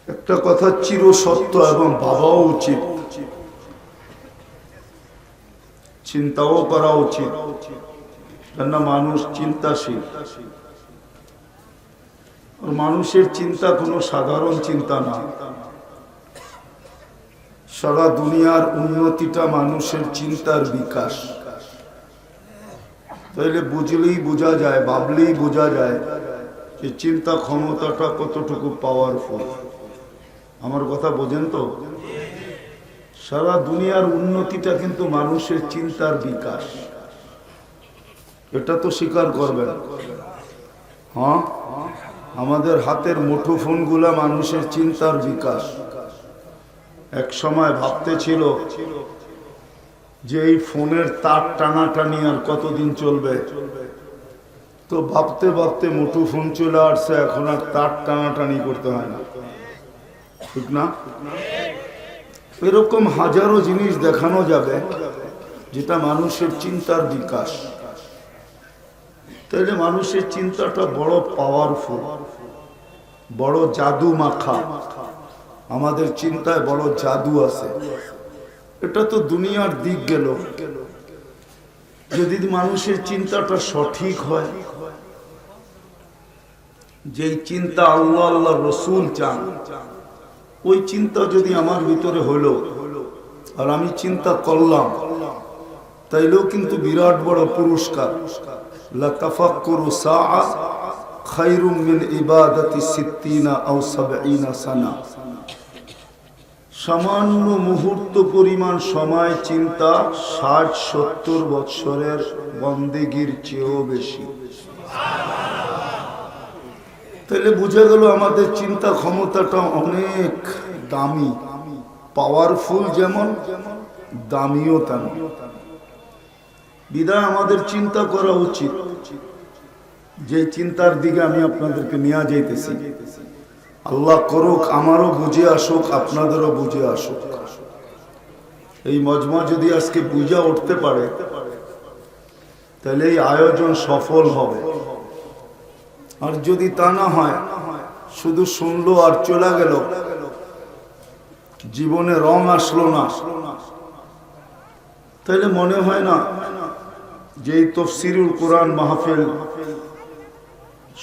একটা কথা চির সত্য এবং ভাবাও উচিত, চিন্তাও করা উচিত, কেননা মানুষ চিন্তাশীল। মানুষের চিন্তা কোনো সাধারণ চিন্তা না। সারা দুনিয়ার উন্নতিটা মানুষের চিন্তার বিকাশ। তাইলে বুঝলেই বোঝা যায়, ভাবলেই বোঝা যায় যে চিন্তা ক্ষমতাটা কতটুকু পাওয়ারফুল। আমার কথা বোঝেন তো? সারা দুনিয়ার উন্নতিটা কিন্তু মানুষের চিন্তার বিকাশ। এটা তো স্বীকার করবেন। হ্যাঁ, আমাদের হাতের মুঠোফোনগুলা মানুষের চিন্তার বিকাশ। এক সময় ভাবতে ছিল যে এই ফোনের তার টানাটানি আর কতদিন চলবে, তো ভাবতে ভাবতে মুঠোফোন চলে আসছে, এখন আর তার টানাটানি করতে হয় না, ঠিক না? এরকম হাজারো জিনিস দেখানো যাবে যেটা মানুষের চিন্তার বিকাশ। তাইলে মানুষের চিন্তাটা বড় পাওয়ারফুল, বড় জাদু মাখা। আমাদের চিন্তায় বড় জাদু আছে। এটা তো দুনিয়ার দিক গেল। যদি মানুষের চিন্তাটা সঠিক হয়, যেই চিন্তা আল্লাহ আল্লাহ রসুল চান, ওই চিন্তা যদি আমার ভিতরে হলো আর আমি চিন্তা করলাম, তাইলেও কিন্তু বিরাট বড় পুরস্কার। লা তাফাক্কুরু সাআ খায়রুম মিন ইবাদাতি 60 আও 70 সানা। সামান্য মুহূর্ত পরিমাণ সময় চিন্তা 60-70 বৎসরের বন্দেগীর চেয়েও বেশি। তাহলে বুঝা গেল আমাদের চিন্তা ক্ষমতাটা অনেক দামি, পাওয়ারফুল, যেমন দামিও তেমন। বিধায় আমাদের চিন্তা করা উচিত। যে চিন্তার দিকে আমি আপনাদেরকে নিয়ে যাইতেছি, আল্লাহ করুক আমারও বুঝে আসুক, আপনাদেরও বুঝে আসুক। এই মজমা যদি আজকে বুঝা উঠতে পারে, তাহলে এই আয়োজন সফল হবে। আর যদি তা না হয়, শুধু শুনলো আর চলে গেল, জীবনে রং আসলো না, তাহলে মনে হয় না যে এই তাফসীরুল কোরআন মাহফিল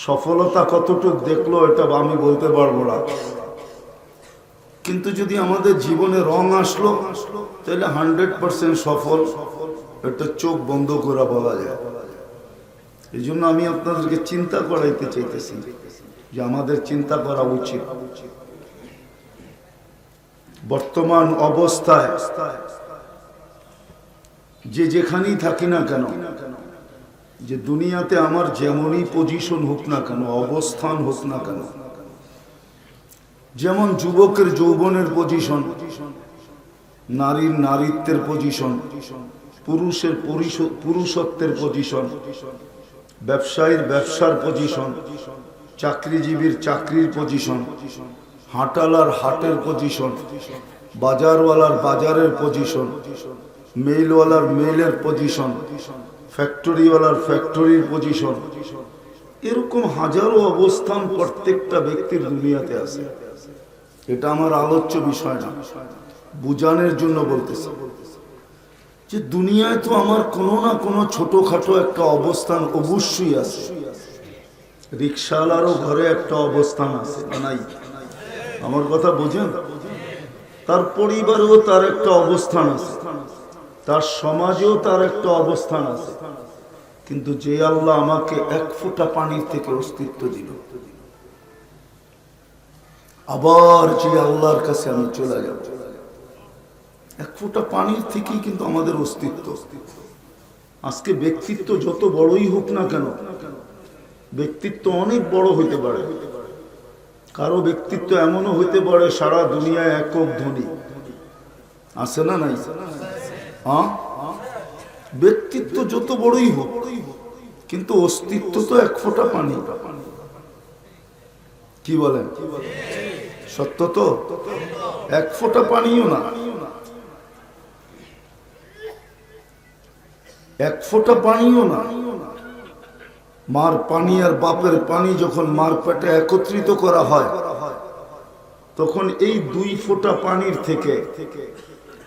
সফলতা কতটুক দেখলো এটা আমি বলতে পারবো না। কিন্তু যদি আমাদের জীবনে রং আসলো, তাহলে 100% সফল, এটা চোখ বন্ধ করে বলা যায়। এই জন্য আমি আপনাদেরকে চিন্তা করাইতে চাইতেছি যে আমাদের চিন্তা করা উচিত। বর্তমান অবস্থায় যে যেখানেই থাকি না কেন, যে দুনিয়াতে আমার যেমনই পজিশন হোক না কেন, অবস্থান হোক না কেন, যেমন যুবকের যৌবনের পজিশন, নারীর নারীত্বের পজিশন, পুরুষের পুরুষত্বের পজিশন, ব্যবসায়ীর ব্যবসার পজিশন, চাকরিজীবীর চাকরির পজিশন, হাটালার হাটের পজিশন, বাজারওয়ালার বাজারের পজিশন, মেইলওয়ালার মেইলের পজিশন, ফ্যাক্টরিওয়ালার ফ্যাক্টরির পজিশন। এরকম হাজারো অবস্থান প্রত্যেকটা ব্যক্তির দুনিয়াতে আছে। এটা আমার আলোচ্য বিষয় না, বুঝানোর জন্য বলতেছি যে দুনিয়ায় তো আমার কোনো না কোনো ছোটখাটো একটা অবস্থান অবশ্যই আছে। রিক্সাওয়ালারও ঘরে একটা অবস্থান আছে, নাই? আমার কথা বুঝেন? তার পরিবারেও তার একটা অবস্থান আছে, তার সমাজেও তার একটা অবস্থান আছে। কিন্তু যে আল্লাহ আমাকে এক ফোঁটা পানির থেকে অস্তিত্ব দিল, আবার যে আল্লাহর কাছে আমি চলে যাব, এক ফোঁটা পানির থেকেই কিন্তু আমাদের অস্তিত্ব। আজকে ব্যক্তিত্ব যত বড়ই হোক না কেন, ব্যক্তিত্ব অনেক বড় হইতে পারে। কারো ব্যক্তিত্ব এমনও হইতে পারে সারা দুনিয়ায় একক ধনী আছে না নাই? হ্যাঁ, ব্যক্তিত্ব যত বড়ই হোক, কিন্তু অস্তিত্ব তো এক ফোঁটা পানি। কি বলেন? সত্য তো? এক ফোঁটা পানিও না, এক ফোঁটা পানিও না। মার পানি আর বাপের পানি যখন মার পেটে একত্রিত করা হয়, তখন এই 2 ফোঁটা পানির থেকে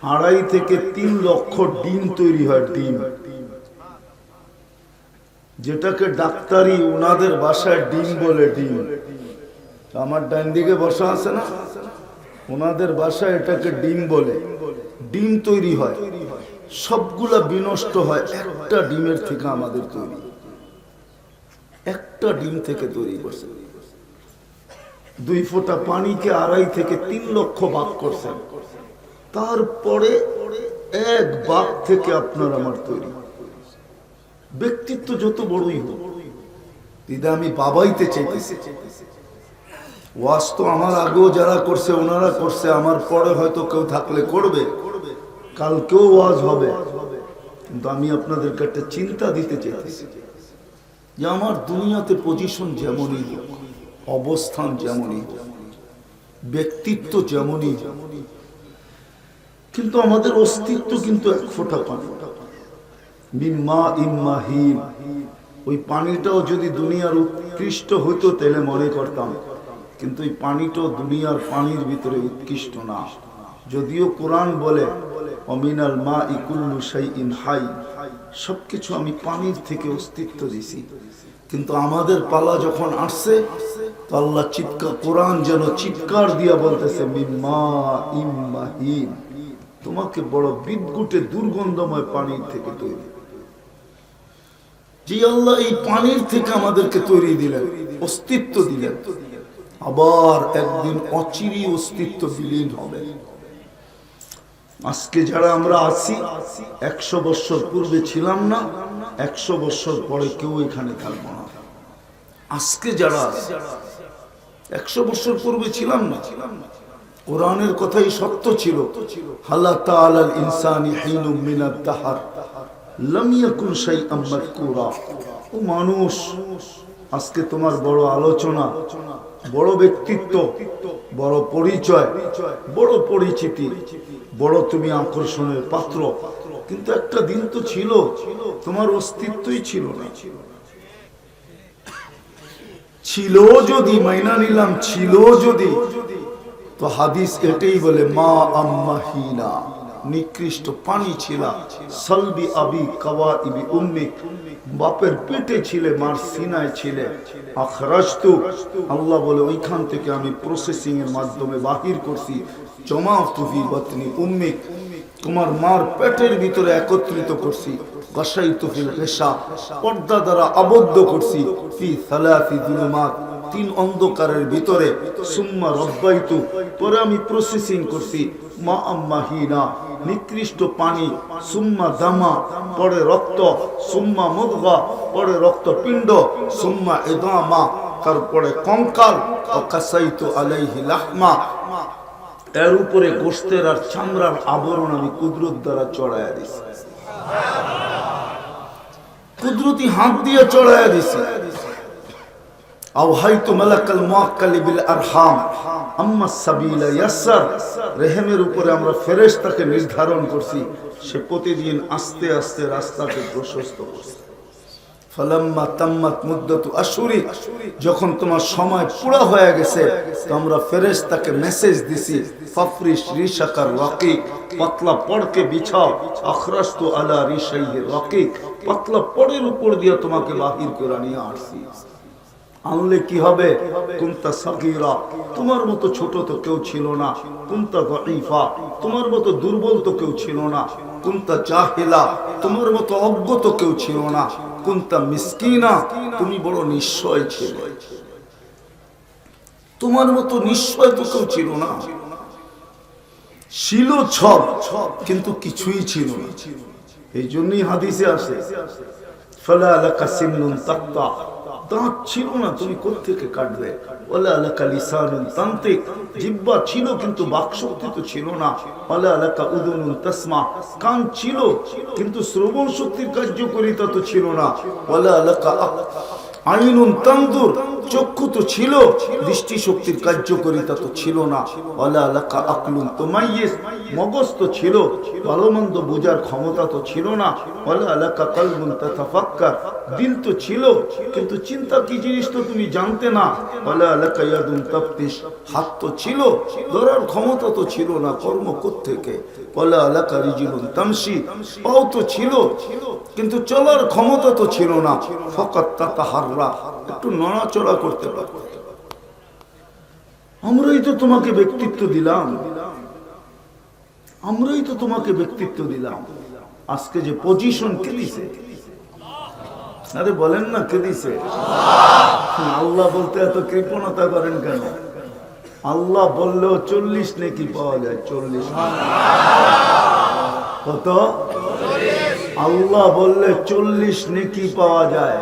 2.5 থেকে 3 লক্ষ ডিম তৈরি হয়। ডিম, যেটাকে ডাক্তারি ওনাদের ভাষায় ডিম বলে। ডিম, আমার ডান দিকে বসা আছে না, ওনাদের ভাষায় এটাকে ডিম বলে। ডিম তৈরি হয়, সবগুলা বিনষ্ট হয় একটা ডিমের থেকে। আমাদের তৈরি একটা ডিম থেকে তৈরি করছে। 2 ফোঁটা পানিকে 2.5 থেকে 3 লক্ষ ভাগ করছেন। তারপরে এক ভাগ থেকে আপনার আমার তৈরি। ব্যক্তিত্ব যত বড়ই হোক, দিদা আমি বাবাইতে চাইতেছি। ওয়াজ তো আমার আগেও যারা করছে ওনারা করছে, আমার পরে হয়তো কেউ থাকলে করবে, কালকেও ওয়াজ হবে। কিন্তু আমি আপনাদেরকে একটা চিন্তা দিতে চাইতেছি যে আমার দুনিয়াতে পজিশন যেমনই হোক, অবস্থান যেমনই হোক, ব্যক্তিত্ব যেমনই হোক, কিন্তু আমাদের অস্তিত্ব কিন্তু 1 ফোঁটা পানি। মিম্মা ইম্মাহিন। ওই পানিটাও যদি দুনিয়ার উৎকৃষ্ট হইতো তাহলে মনে করতাম, কিন্তু এই পানিটাও দুনিয়ার পানির ভিতরে উৎকৃষ্ট না। যদিও কোরআন বলে অমিনাল মা ইকুল্লু শাইইন হাই, সবকিছু আমি পানির থেকে অস্তিত্ব দিছি। কিন্তু আমাদের পালা যখন আসছে তো আল্লাহ চিৎকার, কোরআন যেন চিৎকার দিয়া বলতেছে মিম্মা ইম্মাহিন, তোমাকে বড় বিদ্যুটে দুর্গন্ধময় পানির থেকে তৈরি। যে আল্লাহ এই পানির থেকে আমাদেরকে তৈরি দিলেন, অস্তিত্ব দিলেন, আবার একদিন অচিরি অস্তিত্ব বিলীন হবে। আজকে যারা আমরা আছি 100 বছর পূর্বে ছিলাম না, 100 বছর পরে কেউ এখানে থাকবো না। আজকে যারা 100 বছর পূর্বে ছিলাম না, কোরআনের কথাই সত্য ছিল। হালা তাআলাল ইনসানি হিনুম মিনাদ দাহর লাম ইয়াকুন শাইআম মাযকুরা। ও মানুষ, আজকে তোমার বড় আলোচনা, বড় ব্যক্তিত্ব, বড় পরিচয়, বড় পরিচিতি, বড় তুমি আকর্ষণের পাত্র, কিন্তু একটা দিন তো ছিল তোমার অস্তিত্বই ছিল না। ছিল যদি, মাইনা নিলাম, ছিল যদি, তো হাদিস এটাই বলে মা আম্মাহিনা, নিকৃষ্ট পানি ছিল। সলবি আবি কাওয়াইবি উম্মিক, বাপের পেটে ছিলে, মার সিনায় ছিলে। আখরাজতু, আল্লাহ বলে ওইখান থেকে আমি প্রসেসিং এর মাধ্যমে বাহির করছি। জমাতু ফি বাতনি উম্মিক, তোমার মার পেটের ভিতরে একত্রিত করছি। গাশাইতু ফিল গিশা, পর্দা দ্বারা আবদ্ধ করছি। ফি সালাসি যুলুমাত, 3 অন্ধকারের ভিতরে। সুম্মা রব্বাইতু, পরে আমি প্রসেসিং করছি। মা আম্মাহিনা, নিকৃষ্ট পানি। সুম্মা দামা, পরে রক্ত। সুম্মা মুদগা, পরে রক্তপিণ্ড। সুম্মা ইদামা, তারপরে কঙ্কাল। কাসাইতু আলাইহি লাহমা, এর উপরে গোশতের আর চামড়ার আবরণ আমি কুদরত দ্বারা চড়াইয়া দিছি। কুদরতি হাত দিয়ে চড়াইয়া দিছি। আওহাইতু মালাকাল মুআক্কালি বিল আরহাম আম্মা সাবিলা ইয়াসসার, রেহেমের উপরে আমরা ফেরেশতাকে নির্ধারণ করছি, সে প্রতিদিন আস্তে আস্তে রাস্তাকে প্রশস্ত করছে। ফালাম্মা তাম্মাত মুদ্দাতু আশহুরি, যখন তোমার সময় পুরা হয়ে গেছে তো আমরা ফেরেশতাকে মেসেজ দিছি ফাফরিশ রিশাকার রাকিক, পাতলা পড়কে বিছাও। আখরাজতু আলা রিশাইহি রাকিক, পাতলা পড়ের উপর দিয়ে তোমাকে বাহির করে নিয়ে আসছি। আনলে কি হবে? কুনতা সাগীরা, তোমার মতো ছোট তো কেউ ছিল না। কুনতা দাঈফা, তোমার মতো দুর্বল তো কেউ ছিল না। কুনতা জাহিলা, তোমার মতো অজ্ঞ তো কেউ ছিল না। কুনতা মিসকিনা, তুমি বড় নিঃস্বয় ছিলে। তোমার মতো নিঃস্বয় তো কেউ ছিল না। ছিল সব, কিন্তু কিছুই ছিল না। এই জন্যই হাদিসে আসে ফালা লাকা সিন্নুন তাক্তা, দাঁত ছিল না, তুমি কোত্থেকে কাটবে। ওয়ালা লাকা লিসানুন তানতিক, জিহ্বা ছিল কিন্তু বাকশক্তি তো ছিল না। ওয়ালা লাকা উযুনুন তাসমা, কান ছিল কিন্তু শ্রবণ শক্তির কার্যকারিতা তো ছিল না। ওয়ালা লাকা আইনুন তানজুর, চক্ষু তো ছিল, দৃষ্টিশক্তির কার্যকারিতা তো ছিল না। ওয়ালা লাকা আকলুন তুমাইয়িজ, মগজ তো ছিল, ভালো মন্দ বোঝার ক্ষমতা তো ছিল না। ওয়ালা লাকা কলবুন তাতাফাক্কার, দিল তো ছিল কিন্তু চিন্তা কি জিনিস তো তুমি জানতে না। ওয়ালা লাকা ইয়াদুন তাফতিশ, হাত তো ছিল, ধরার ক্ষমতা তো ছিল না, কর্ম কোত্থেকে। ওয়ালা লাকা রিজলুন তামশি, পাও তো ছিল কিন্তু চলার ক্ষমতা তো ছিল না। ফাকাত তাতাহাররা, একটু নড়াচড়া করতে পারো। আমরাই তো তোমাকে ব্যক্তিত্ব দিলাম, আমরাই তো তোমাকে ব্যক্তিত্ব দিলাম। আজকে যে পজিশন কে দিছে? আরে বলেন না কে দিছে? আল্লাহ বলতে এত কৃপণতা করেন কেন? আল্লাহ বললেও 40 নেকি পাওয়া যায়। 40 কত? আল্লাহ বললে 40 নেকি পাওয়া যায়।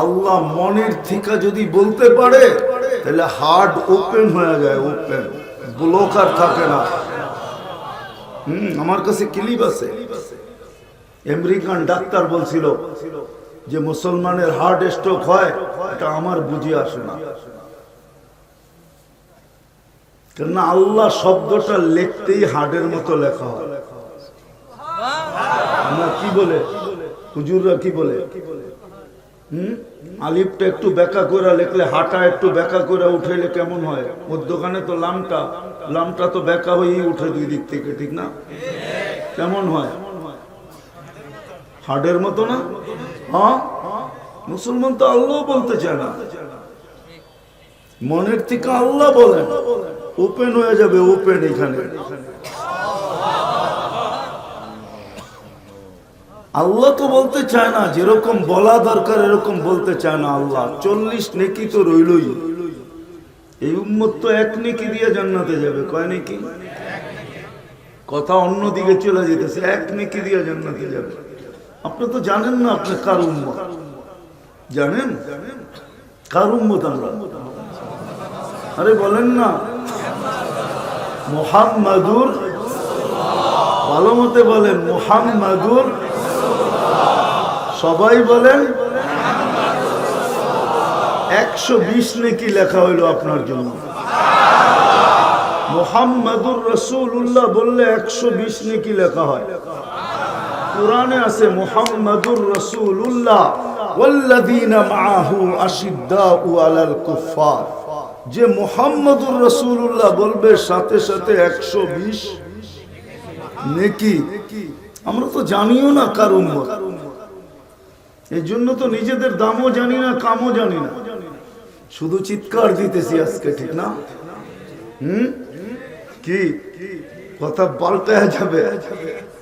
আল্লাহ মনের থেকে যদি বলতে পারে তাহলে হার্ট ওপেন হয়ে যায়, ওপেন, ব্লক আর থাকে না। আমার কাছে ক্লিপ আছে, আমেরিকান ডাক্তার বলছিল যে মুসলমানের হার্ট স্ট্রোক হয়, এটা আমার বুঝে আসে না। কেননা আল্লাহ শব্দটা লিখতেই হার্টের মতো লেখা হয়। আমরা কি বলে, হুজুররা কি বলে, আলিফটা একটু ব্যাকা করে লিখলে, হাঁটা একটু ব্যাকা করে উঠাইলে কেমন হয়? মধ্যখানে তো লামটা তো ব্যাকা হয়েই উঠে দুই দিক থেকে, ঠিক না? কেমন হয়? হার্টের মতো না? হ্যাঁ, মুসলমান তো আল্লাহ বলতে চায় না, মনের থেকে আল্লাহ বলেন, ওপেন হয়ে যাবে, ওপেন। এখানে আল্লাহ তো বলতে চায় না, যেরকম বলা দরকার এরকম বলতে চায় না আল্লাহ। 40 নেকি তো রইলই। এই উম্মত তো 1 নেকি দিয়ে জান্নাতে যাবে। কয় নেকি? কথা অন্যদিকে চলে যেতেছে। 1 নেকি দিয়ে জান্নাতে যাবে। আপনি তো জানেন না আপনি কার উম্মত। জানেন কার উম্মত আমরা? আরে বলেন না, মুহাম্মাদুর, ভালো মতে বলেন মুহাম্মাদুর, সবাই বলেন। 120 নেকি লেখা হইল আপনার জন্য। মুহাম্মাদুর রাসূলুল্লাহ বললে 120 নেকি লেখা হয়। কুরআনে আছে মুহাম্মাদুর রাসূলুল্লাহ ওয়াল্লাযীনা মাআহু আশিদ্দাউ আলাল কুফফার। যে মুহাম্মাদুর রাসূলুল্লাহ বলবে সাথে সাথে 120 নেকি। আমরা তো জানিও না কার উম্মত, এই জন্য তো নিজেদের দামও জানি না, কামও জানি না, শুধু চিৎকার দিতেছি আজকে, ঠিক না? কি কথা পাল্টায় যাবে,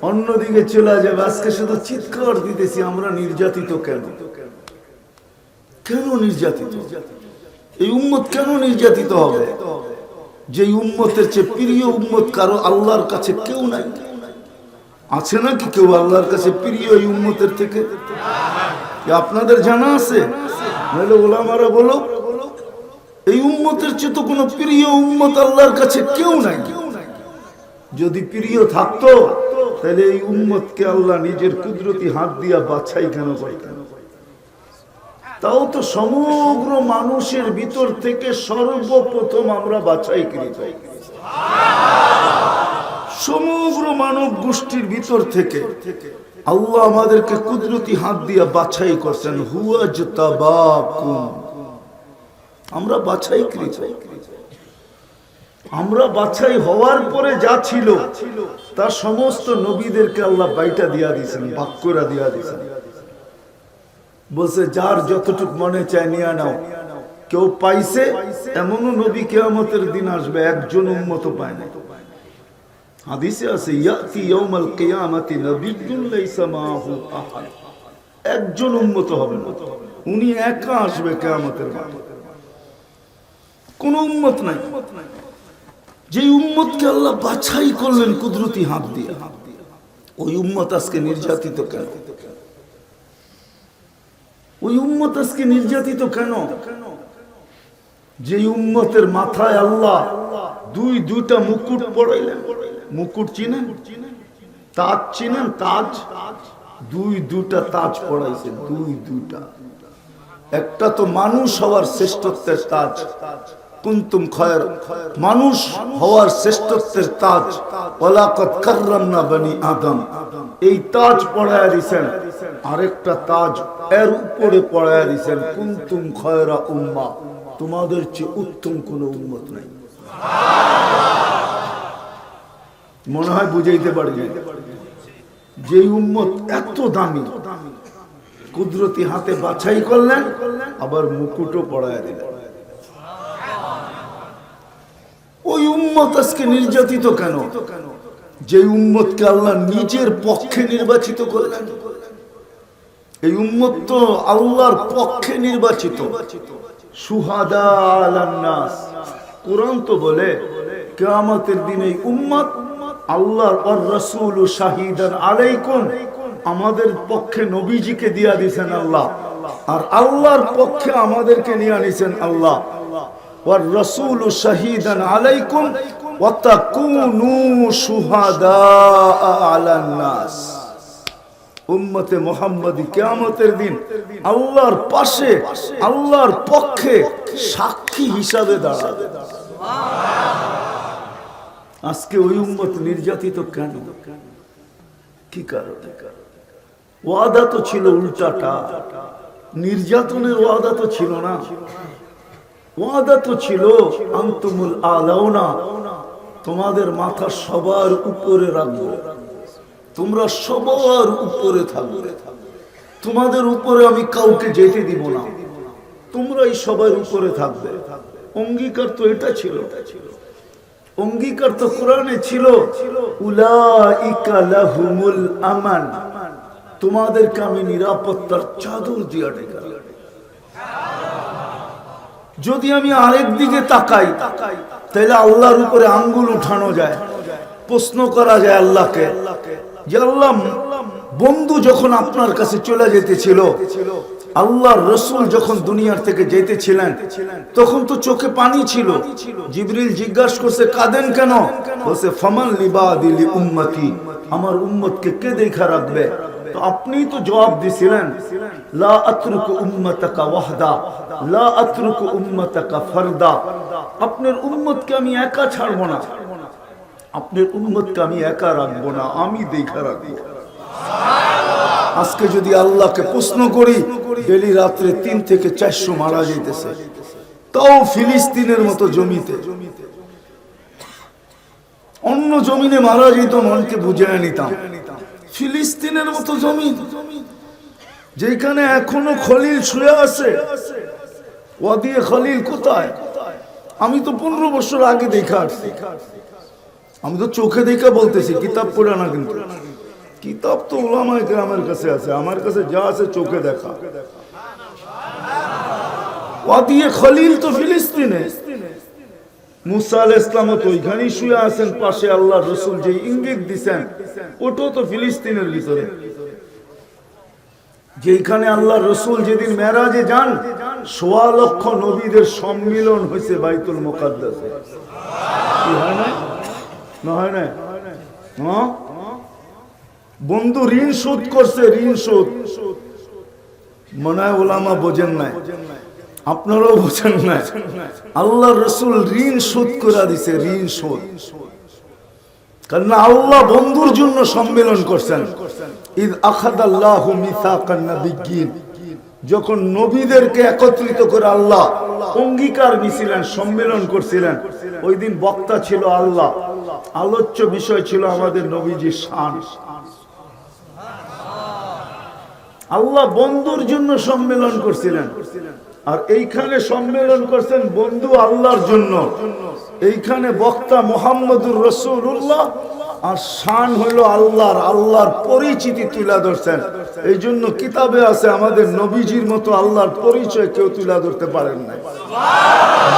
অন্যদিকে চলে যাবে। আজকে শুধু চিৎকার দিতেছি, আমরা নির্যাতিত কেন? কেন নির্যাতিত? এই উম্মত কেন নির্যাতিত হবে? যে উম্মতের চেয়ে প্রিয় উম্মত কারো আল্লাহর কাছে কেউ নাই। আছে নাকি কেউ আল্লাহর কাছে প্রিয় এই উম্মতের থেকে? আপনাদের জানা আছে? নাহলে ওলামারা বলো, এই উম্মতের চেয়ে তো কোনো প্রিয় উম্মত আল্লাহর কাছে কেউ নাই। যদি প্রিয় থাকতো তাহলে এই উম্মতকে আল্লাহ নিজের কুদরতি হাত দিয়া বাছাই কেন করতেন? তাও তো সমগ্র মানুষের ভিতর থেকে সর্বপ্রথম আমরা বাছাইকৃত। সমগ্র মানব গোষ্ঠীর ভিতর থেকে আল্লাহ আমাদেরকে কুদরতি হাত দিয়া বাছাই করছেন। হুয়াজতাবাকুম, আমরা বাছাইকৃত। আমরা বাছাই হওয়ার পরে যা ছিল তার সমস্ত নবীদেরকে আল্লাহ বাইটা দিয়া দিয়েছেন, ভাগ করে দিয়া দিয়েছেন। বলছে যার যতটুক মনে চায় নিয়ে নাও। কেউ পাইছে, এমনও নবী কিয়ামতের দিন আসবে একজন উম্মত পায় না। হাদিসে আছে ইয়াতি ইয়াউমাল কিয়ামাতি নাবিয়্যুন লাইসা মাআহু আহাদ, একজন উম্মত হবে না, উনি একা আসবে কিয়ামতের মাঠে, কোন উম্মত নাই। যে উম্মতকে আল্লাহ বাছাই করলেন কুদরতি হাত দিয়ে, ওই উম্মত আজকে নির্যাতিত কেন? ওই উম্মত আজকে নির্যাতিত কেন? যে উম্মতের মাথায় আল্লাহ দুইটা মুকুট পড়াইলেন। মুকুট চিনেন? তাজ চিনেন? তাজ, দুইটা তাজ পড়াইছে, দুইটা। একটা তো মানুষ হওয়ার শ্রেষ্ঠত্বের তাজ, কুনতুম খায়র, মানুষ হওয়ার শ্রেষ্ঠত্বের তাজ, ওয়ালাকাদ কাররামনা বনি আদম, এই তাজ পড়ায়া দিয়েছেন। আরেকটা তাজ এর উপরে পড়ায়া দিয়েছেন, কুনতুম খায়রা উম্মাহ, তোমাদের চেয়ে উত্তম কোন উম্মত নাই। মনে হয় বুঝাইতে পারবে যে উম্মত এত দামি, কুদরতি হাতে বাছাই করলেন, আবার মুকুটও পড়ায় দিলেন। ওই উম্মত আজকে নির্যাতিত কেন? যে উম্মতকে আল্লাহ নিজের পক্ষে নির্বাচিত করলেন। এই উম্মত তো আল্লাহর পক্ষে নির্বাচিত। শুহাদা আলান নাস, কোরআন তো বলে কিয়ামতের দিন এই উম্মত আল্লাহর ওয়ার রাসূলু শাহিদান আলাইকুম, আমাদের পক্ষে নবীজিকে দিয়া দিয়েছেন আল্লাহ, আর আল্লাহর পক্ষে আমাদেরকে নিয়ে নিছেন আল্লাহ। ওয়ার রাসূলু শাহিদান আলাইকুম ওয়া তাকুনু শুহাদা আলান নাস। উম্মতে মুহাম্মাদি কিয়ামতের দিন আল্লাহর পাশে, আল্লাহর পক্ষে সাক্ষী হিসাবে দাঁড়াবে। আজকে ওই উম্মত নির্যাতিত কেন? কি কারণে? ওয়াদা তো ছিল উল্টাটা, নির্যাতনের ওয়াদা তো ছিল না। ওয়াদা তো ছিল আনতুমুল আলাউনা, তোমাদের মাথা সবার উপরে রাখবো, তোমরা সবার উপরে থাকবে, তোমাদের উপরে আমি কাউকে যেতে দিব না, তোমরাই সবার উপরে থাকবে। অঙ্গীকার তো এটা ছিল। অঙ্গীকার তো কোরআনে ছিল, উলাইকা লাহুমুল আমান, তোমাদেরকে আমি নিরাপত্তার চাদর দিয়া ঢেকা। যদি আমি আরেক দিকে তাকাই তাহলে আল্লাহর উপরে আঙ্গুল উঠানো যায়, প্রশ্ন করা যায় আল্লাহকে যে আল্লাহ, বন্ধু যখন আপনার কাছে চলে যেতেছিল, আল্লাহর রাসূল যখন দুনিয়ার থেকে যেতেছিলেন, তখন তো চোখে পানি ছিল। জিবরিল জিজ্ঞাসা করছে কাঁদেন কেন? বলছে ফামান লিবাদি লি উম্মতি, আমার উম্মতকে কে দেখা রাখবে? তো আপনি তো জবাব দিছিলেন, লা আতরুকু উম্মাতাকা ওয়াহদা, লা আতরুকু উম্মাতাকা ফারদা, আপনার উম্মতকে আমি একা ছাড়বো না, আপনার উম্মতকে আমি একা রাখবো না, আমি দেখা রাখবো। আজকে যদি আল্লাহকে প্রশ্ন করি, ডেলি রাত্রে 3 থেকে 400 মারা যাইতেছে, তাও ফিলিস্তিনের মতো জমিতে, অন্য জমিনে মারা যেত মনকে বুঝে নিতাম, ফিলিস্তিনের মতো জমিন যেখানে এখনো খলিল শুয়ে আছে। ওয়াদি খলিল কোথায়? আমি তো 15 বছর আগে দেখা আসছি, আমি তো চোখে দেখা বলতেছি, কিতাব পড়ে না, কিন্তু কিতাব তো উলামায়ে কেরামের কাছে আছে, আমার কাছে যা আছে চোখে দেখা। ওয়াদি খলিল তো ফিলিস্তিনে, মুসা আলাইহিস সালাম তো ওইখানেই শুয়ে আছেন পাশে, আল্লাহর রাসূল যে ইঙ্গিত দিবেন ওটাও তো ফিলিস্তিনের ভিতরে। যেখানে আল্লাহর রাসূল যেদিন মেরাজে যান, 1.25 লক্ষ নবীদের সম্মিলন হয়েছে বাইতুল মুকাদ্দাসে। কি হয় না? না হয় না? হ্যাঁ, বন্ধু ঋণ শোধ করছে, ঋণ শোধ। মনে হয় ওলামা বোঝেন নাই, আপনারাও বোঝেন না। আল্লাহর রাসূল ঋণ শোধ করে দিছে, ঋণ শোধ। কারণ আল্লাহ বন্ধুর জন্য সম্মেলন করছেন। ইদ আখাযাল্লাহু মিসাকান নাবিয়্যিন, যখন নবীদেরকে একত্রিত করে আল্লাহ অঙ্গীকার নিয়েছিলেন, সম্মেলন করছিলেন, ওই দিন বক্তা ছিল আল্লাহ, আলোচ্য বিষয় ছিল আমাদের নবীজির শান। আল্লাহ বন্ধুর জন্য সম্মেলন করছিলেন, আর এইখানে সম্মেলন করছেন বন্ধু আল্লাহর জন্য। এইখানে বক্তা মুহাম্মদুর রাসূলুল্লাহ, আর শান হলো আল্লাহর, আল্লাহর পরিচিতি তুলে ধরছেন। এই জন্য কিতাবে আছে আমাদের নবীজির মতো আল্লাহর পরিচয় কেউ তুলে ধরতে পারেন না।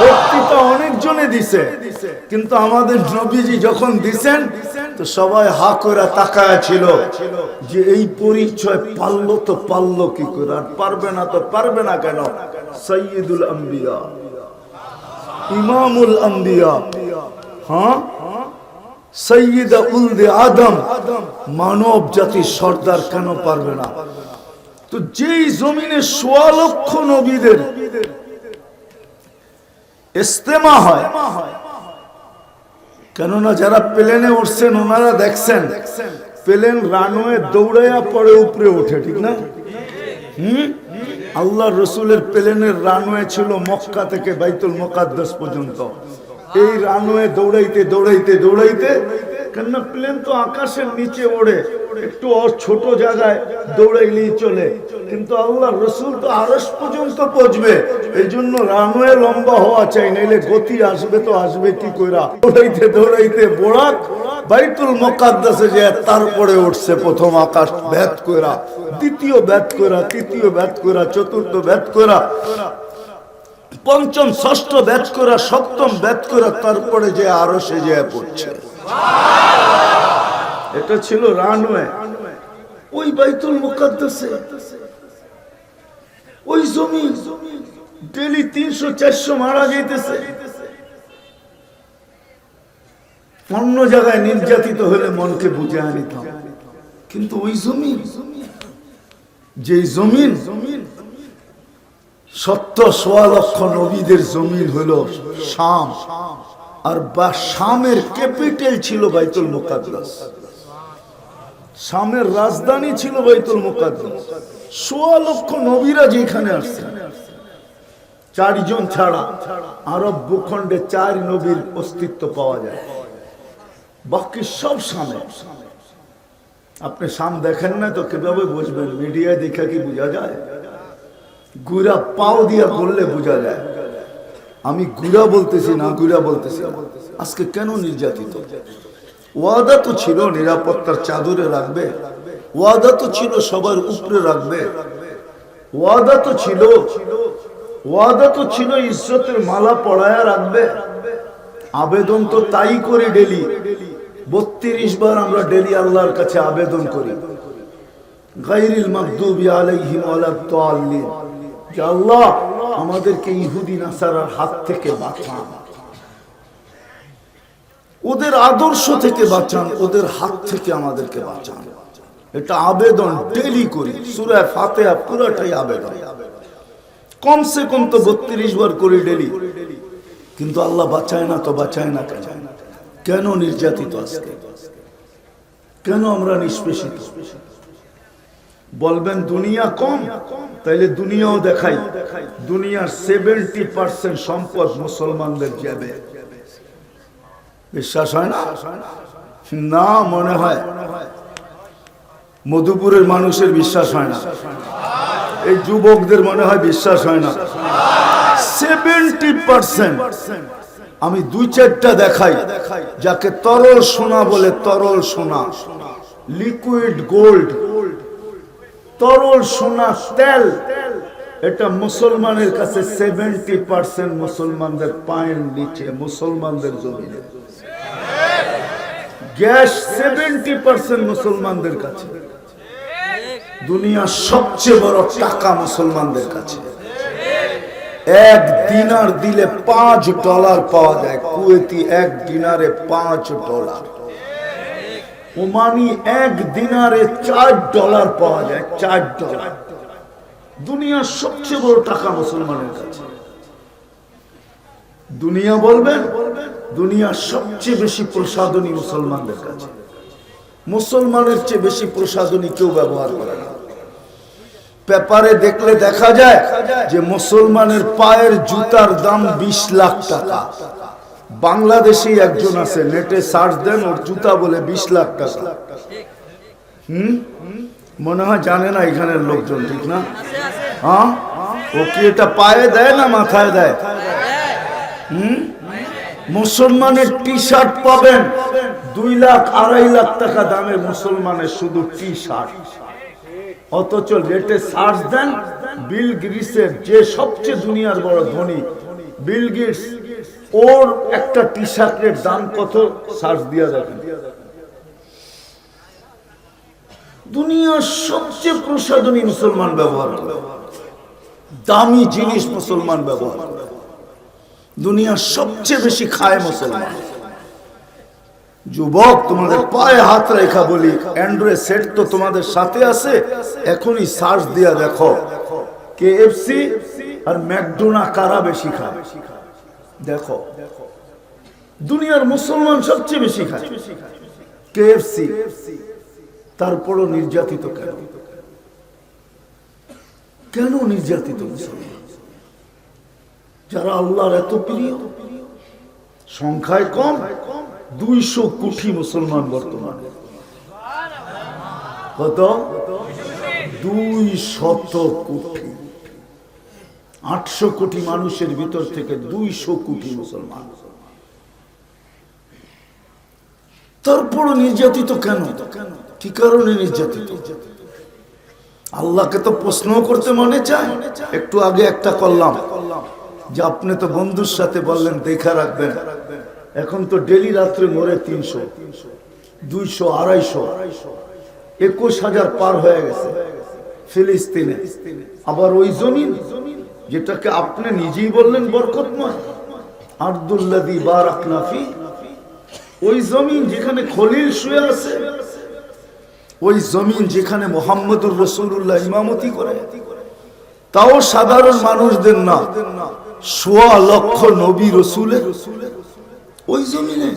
বক্তৃতা অনেকজনে দিছে, কিন্তু আমাদের নবীজি যখন দিছেন তো সবাই হা করে তাকায় ছিল যে এই পরিচয় পারলো তো পারলো কি করে, আর পারবে না তো পারবে না কেন? সাইয়্যিদুল আম্বিয়া, ইমামুল আম্বিয়া, হ্যাঁ, সাইয়্যিদা উলদে আদম, মানব জাতির সর্দার কেন পারবে না? তো যেই জমিনে ১৬ লক্ষ নবীদের ইস্তেমা হয়, কেননা যারা প্লেনে উঠছেন ওনারা দেখছেন প্লেন রানওয়ে দৌড়াইয়া পরে উপরে ওঠে, ঠিক না? আল্লাহ রসুলের প্লেনের রানওয়ে ছিল মক্কা থেকে বাইতুল মুকাদ্দাস পর্যন্ত। এই রানওয়ে দৌড়াইতে দৌড়াইতে দৌড়াইতে, কেননা প্লেন তো আকাশের নিচে ওড়ে, একটু ছোট জায়গায় দৌড়াইলেই চলে, কিন্তু আল্লাহ রসুল তো আরশ পর্যন্ত পৌঁছবে, এই জন্য রানওয়ে লম্বা হওয়া চাই, নাইলে গতি আসবে তো আসবে কি কইরা। দৌড়াইতে দৌড়াইতে বোরাক বাইতুল মুকাদ্দাসে যে তারপরে উঠছে, প্রথম আকাশ ভেদ কইরা, দ্বিতীয় ভেদ কইরা, তৃতীয় ভেদ কইরা, চতুর্থ ভেদ কইরা, পঞ্চম ষষ্ঠ ভেদ কইরা, সপ্তম ভেদ কইরা, তারপরে যে আরশে যে পড়ছে। এটা ছিল রানওয়ে। ওই বাইতুল মুকাদ্দাসে ওই জমিন ডেলি ৩০০-৪০০ মারা যাইতেছে। অন্য জায়গায় নির্যাতিত হলে মনকে বুঝে আনিতাম, কিন্তু ওই জমিন, যে জমিন ৭০ লক্ষ নবীদের জমিন হলো শাম, আর বা শামের ক্যাপিটাল ছিল বাইতুল মুকাদ্দাস, শামের রাজধানী ছিল বাইতুল মুকাদ্দাস। ১৬ লক্ষ নবীরা যেখানে আসছেন, ৪ জন ছাড়া আরব ভূখণ্ডে ৪ নবীর অস্তিত্ব পাওয়া যায়, বাকি সব শামে। আপনি শাম দেখেন না তো কিভাবে বুঝবেন? মিডিয়ায় দেখা কি বোঝা যায়? গুড়া পাও দিয়া করলে বোঝা যায়। আমি গুড়া বলতেছি না, গুড়া বলতেছি না। আজকে কেন নির্যাতিত? ওয়াদা তো ছিল নিরাপত্তার চাদরে রাখবে, ওয়াদা তো ছিল সবার উপরে রাখবে, ওয়াদা তো ছিল ইজ্জতের মালা পড়ায়া রাখবে। আবেদন তো তাই করি ডেলি, ৩২ বার আমরা ডেলি আল্লাহর কাছে আবেদন করি, গায়রিল মাগদুবি আলাইহিম ওয়ালাদ দাল্লিন, যে আল্লাহ আমাদেরকে ইহুদি নাসারার হাত থেকে বাঁচান, ওদের আদর্শ থেকে বাঁচান, ওদের হাত থেকে আমাদেরকে বাঁচান। এটা আবেদন ডেলি করি। সূরা ফাতিহা পুরোটাই আবেদন, কমসে কম তো ৩২ বার করি ডেলি, কিন্তু আল্লাহ বাঁচায় না। তো বাঁচায় না কেন? কেন নির্যাতিত আজকে? কেন আমরা নিষ্পেষিত? বলবেন দুনিয়া কম, তাইলে দুনিয়াও দেখাই। দুনিয়ার 70% সম্পদ মুসলমানদের যাবে। বিশ্বাস হয় না? না, মনে হয় মধুপুরের মানুষের বিশ্বাস হয় না, এই যুবকদের মনে হয় বিশ্বাস হয় না। 70%। আমি 2-4টা দেখাই, যাকে তরল সোনা বলে, তরল সোনা, লিকুইড গোল্ড, তরল সোনা, তেল, এটা মুসলমানের কাছে 70% মুসলমানদের পায়ের নিচে, মুসলমানদের জমিনে। গ্যাস 70% মুসলমানদের কাছে। দুনিয়ার সবচেয়ে বড় টাকা মুসলমানদের কাছে। 1 দিনার দিলে $5 পাওয়া যায়। কুয়েতি 1 দিনারে $5। ওমানি 1 দিনারে $4 পাওয়া যায়। $4। দুনিয়ার সবচেয়ে বড় টাকা মুসলমানের কাছে। দুনিয়া বলবেন, দুনিয়ার সবচেয়ে বেশি প্রসাধনী মুসলমানদের কাছে। মুসলমানের চেয়ে বেশি প্রসাধনী কেউ ব্যবহার করে না। পেপারে দেখলে দেখা যায় যে মুসলমানের পায়ের জুতার দাম 20 লাখ টাকা। বাংলাদেশে একজন আছে, নেটে সার্চ দেন, ওর জুতা বলে 20 লাখ টাকা। মনে হয় জানে না এখানের লোকজন, ঠিক না? হ্যাঁ, ও কি এটা পায়ে দেয় না মাথায় দেয়? মুসলমানের টি শার্ট পাবেন 2 লাখ 2.5 লাখ টাকা দামের, মুসলমানের শুধু টি শার্ট। অথচ রেটে সার্চ দেন, বিল গেটসের, যে সবচেয়ে দুনিয়ার বড় ধনী, বিল গেটস, ওর একটা টি শার্টের দাম কত, সার্চ দিয়া দেখেন। দুনিয়ার সবচেয়ে প্রসাধনী মুসলমান ব্যবহার করে, দামি জিনিস মুসলমান ব্যবহার করে, দুনিয়ার সবচেয়ে বেশি খায় মুসলমান। যুবক তোমাদের পায়ে হাত রেখা বলি, অ্যান্ড্রয়েড সেট তো তোমাদের সাথে আছে, এখনই সার্চ দিয়া দেখো কেএফসি আর ম্যাকডোনা কারা বেশি খায়। দেখো দুনিয়ার মুসলমান সবচেয়ে বেশি খায় কেএফসি, তারপরও নির্যাতিত কেন? কেন নির্যাতিত মুসলমান যারা আল্লাহর এত প্রিয়? সংখ্যায় কম, 200 কোটি মুসলমান বর্তমানে। কত? 200 কোটি। 800 কোটি মানুষের ভিতর থেকে 200 কোটি মুসলমান। তারপরও নির্যাতিত কেন? কি কারণে নির্যাতিত? আল্লাহকে তো প্রশ্ন করতে মনে চায়। একটু আগে একটা করলাম যে আপনি তো বন্ধুর সাথে বললেন দেখা রাখবেন, এখন তো ডেলি রাত্রে মরে 300, 200, 250, 21,000 পার হয়ে গেছে ফিলিস্তিনে। আবার ওই জমিন যেটাকে আপনি নিজেই বললেন বরকতময়, আরদুল্লাযী বারাকনা ফি, ওই জমিন যেখানে খলিল শুয়ে আছে, ওই জমিন যেখানে মুহাম্মদুর রাসূলুল্লাহ ইমামতি করে, তাও সাধারণ মানুষদের না, 1.25 লক্ষ নবী রাসূলের ওই জমিনে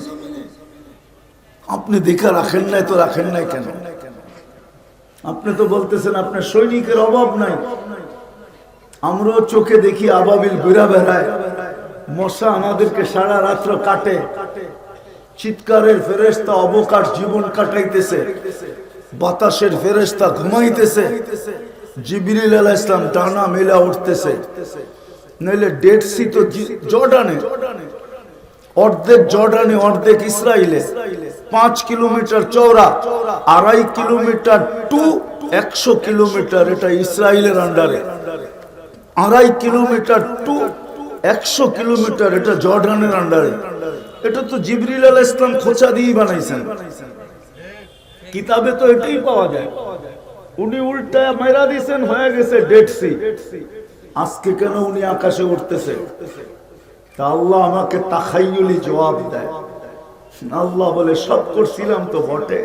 আপনি দেখা রাখেন নাই। তো রাখেন নাই কেন? আপনি তো বলতেছেন আপনার সৈনিকের অভাব নাই। আমরাও চোখে দেখি আবাবিল ঘুরা বেড়ায়, মশা আমাদেরকে সারা রাত্র কাটে, চিৎকারের ফেরেশতা অবকাশ জীবন কাটাইতেছে, বাতাসের ফেরেশতা ঘুমাইতেছে, জিবরিল আলাইহিস সালাম ডানা মেলা উঠতেছে। নইলে ডেড সি তো জর্ডানে, অর্ধেক জর্ডানে অর্ধেক ইসরায়েলে, 5 কিলোমিটার চওড়া, 2.5 কিলোমিটার টু 100 কিলোমিটার, এটা ইসরায়েলের আন্ডারে। 2.5 কিলোমিটার টু 100 কিলোমিটার, এটা জর্ডানের আন্ডারে। এটা তো জিবরিল আলাইহিস সালাম খোঁচা দিয়ে বানাইছেন, কিতাবে তো এটাই পাওয়া যায়। উনি উল্টা মাইরা দিয়েছেন, হয়ে গেছে ডেড সি। আজকে কেন উনি আকাশে উঠতেছে? তা আল্লাহ আমাকে তাখাইয়ুলি জবাব দেয়। আল্লাহ বলে সব করছিলাম তো বটে,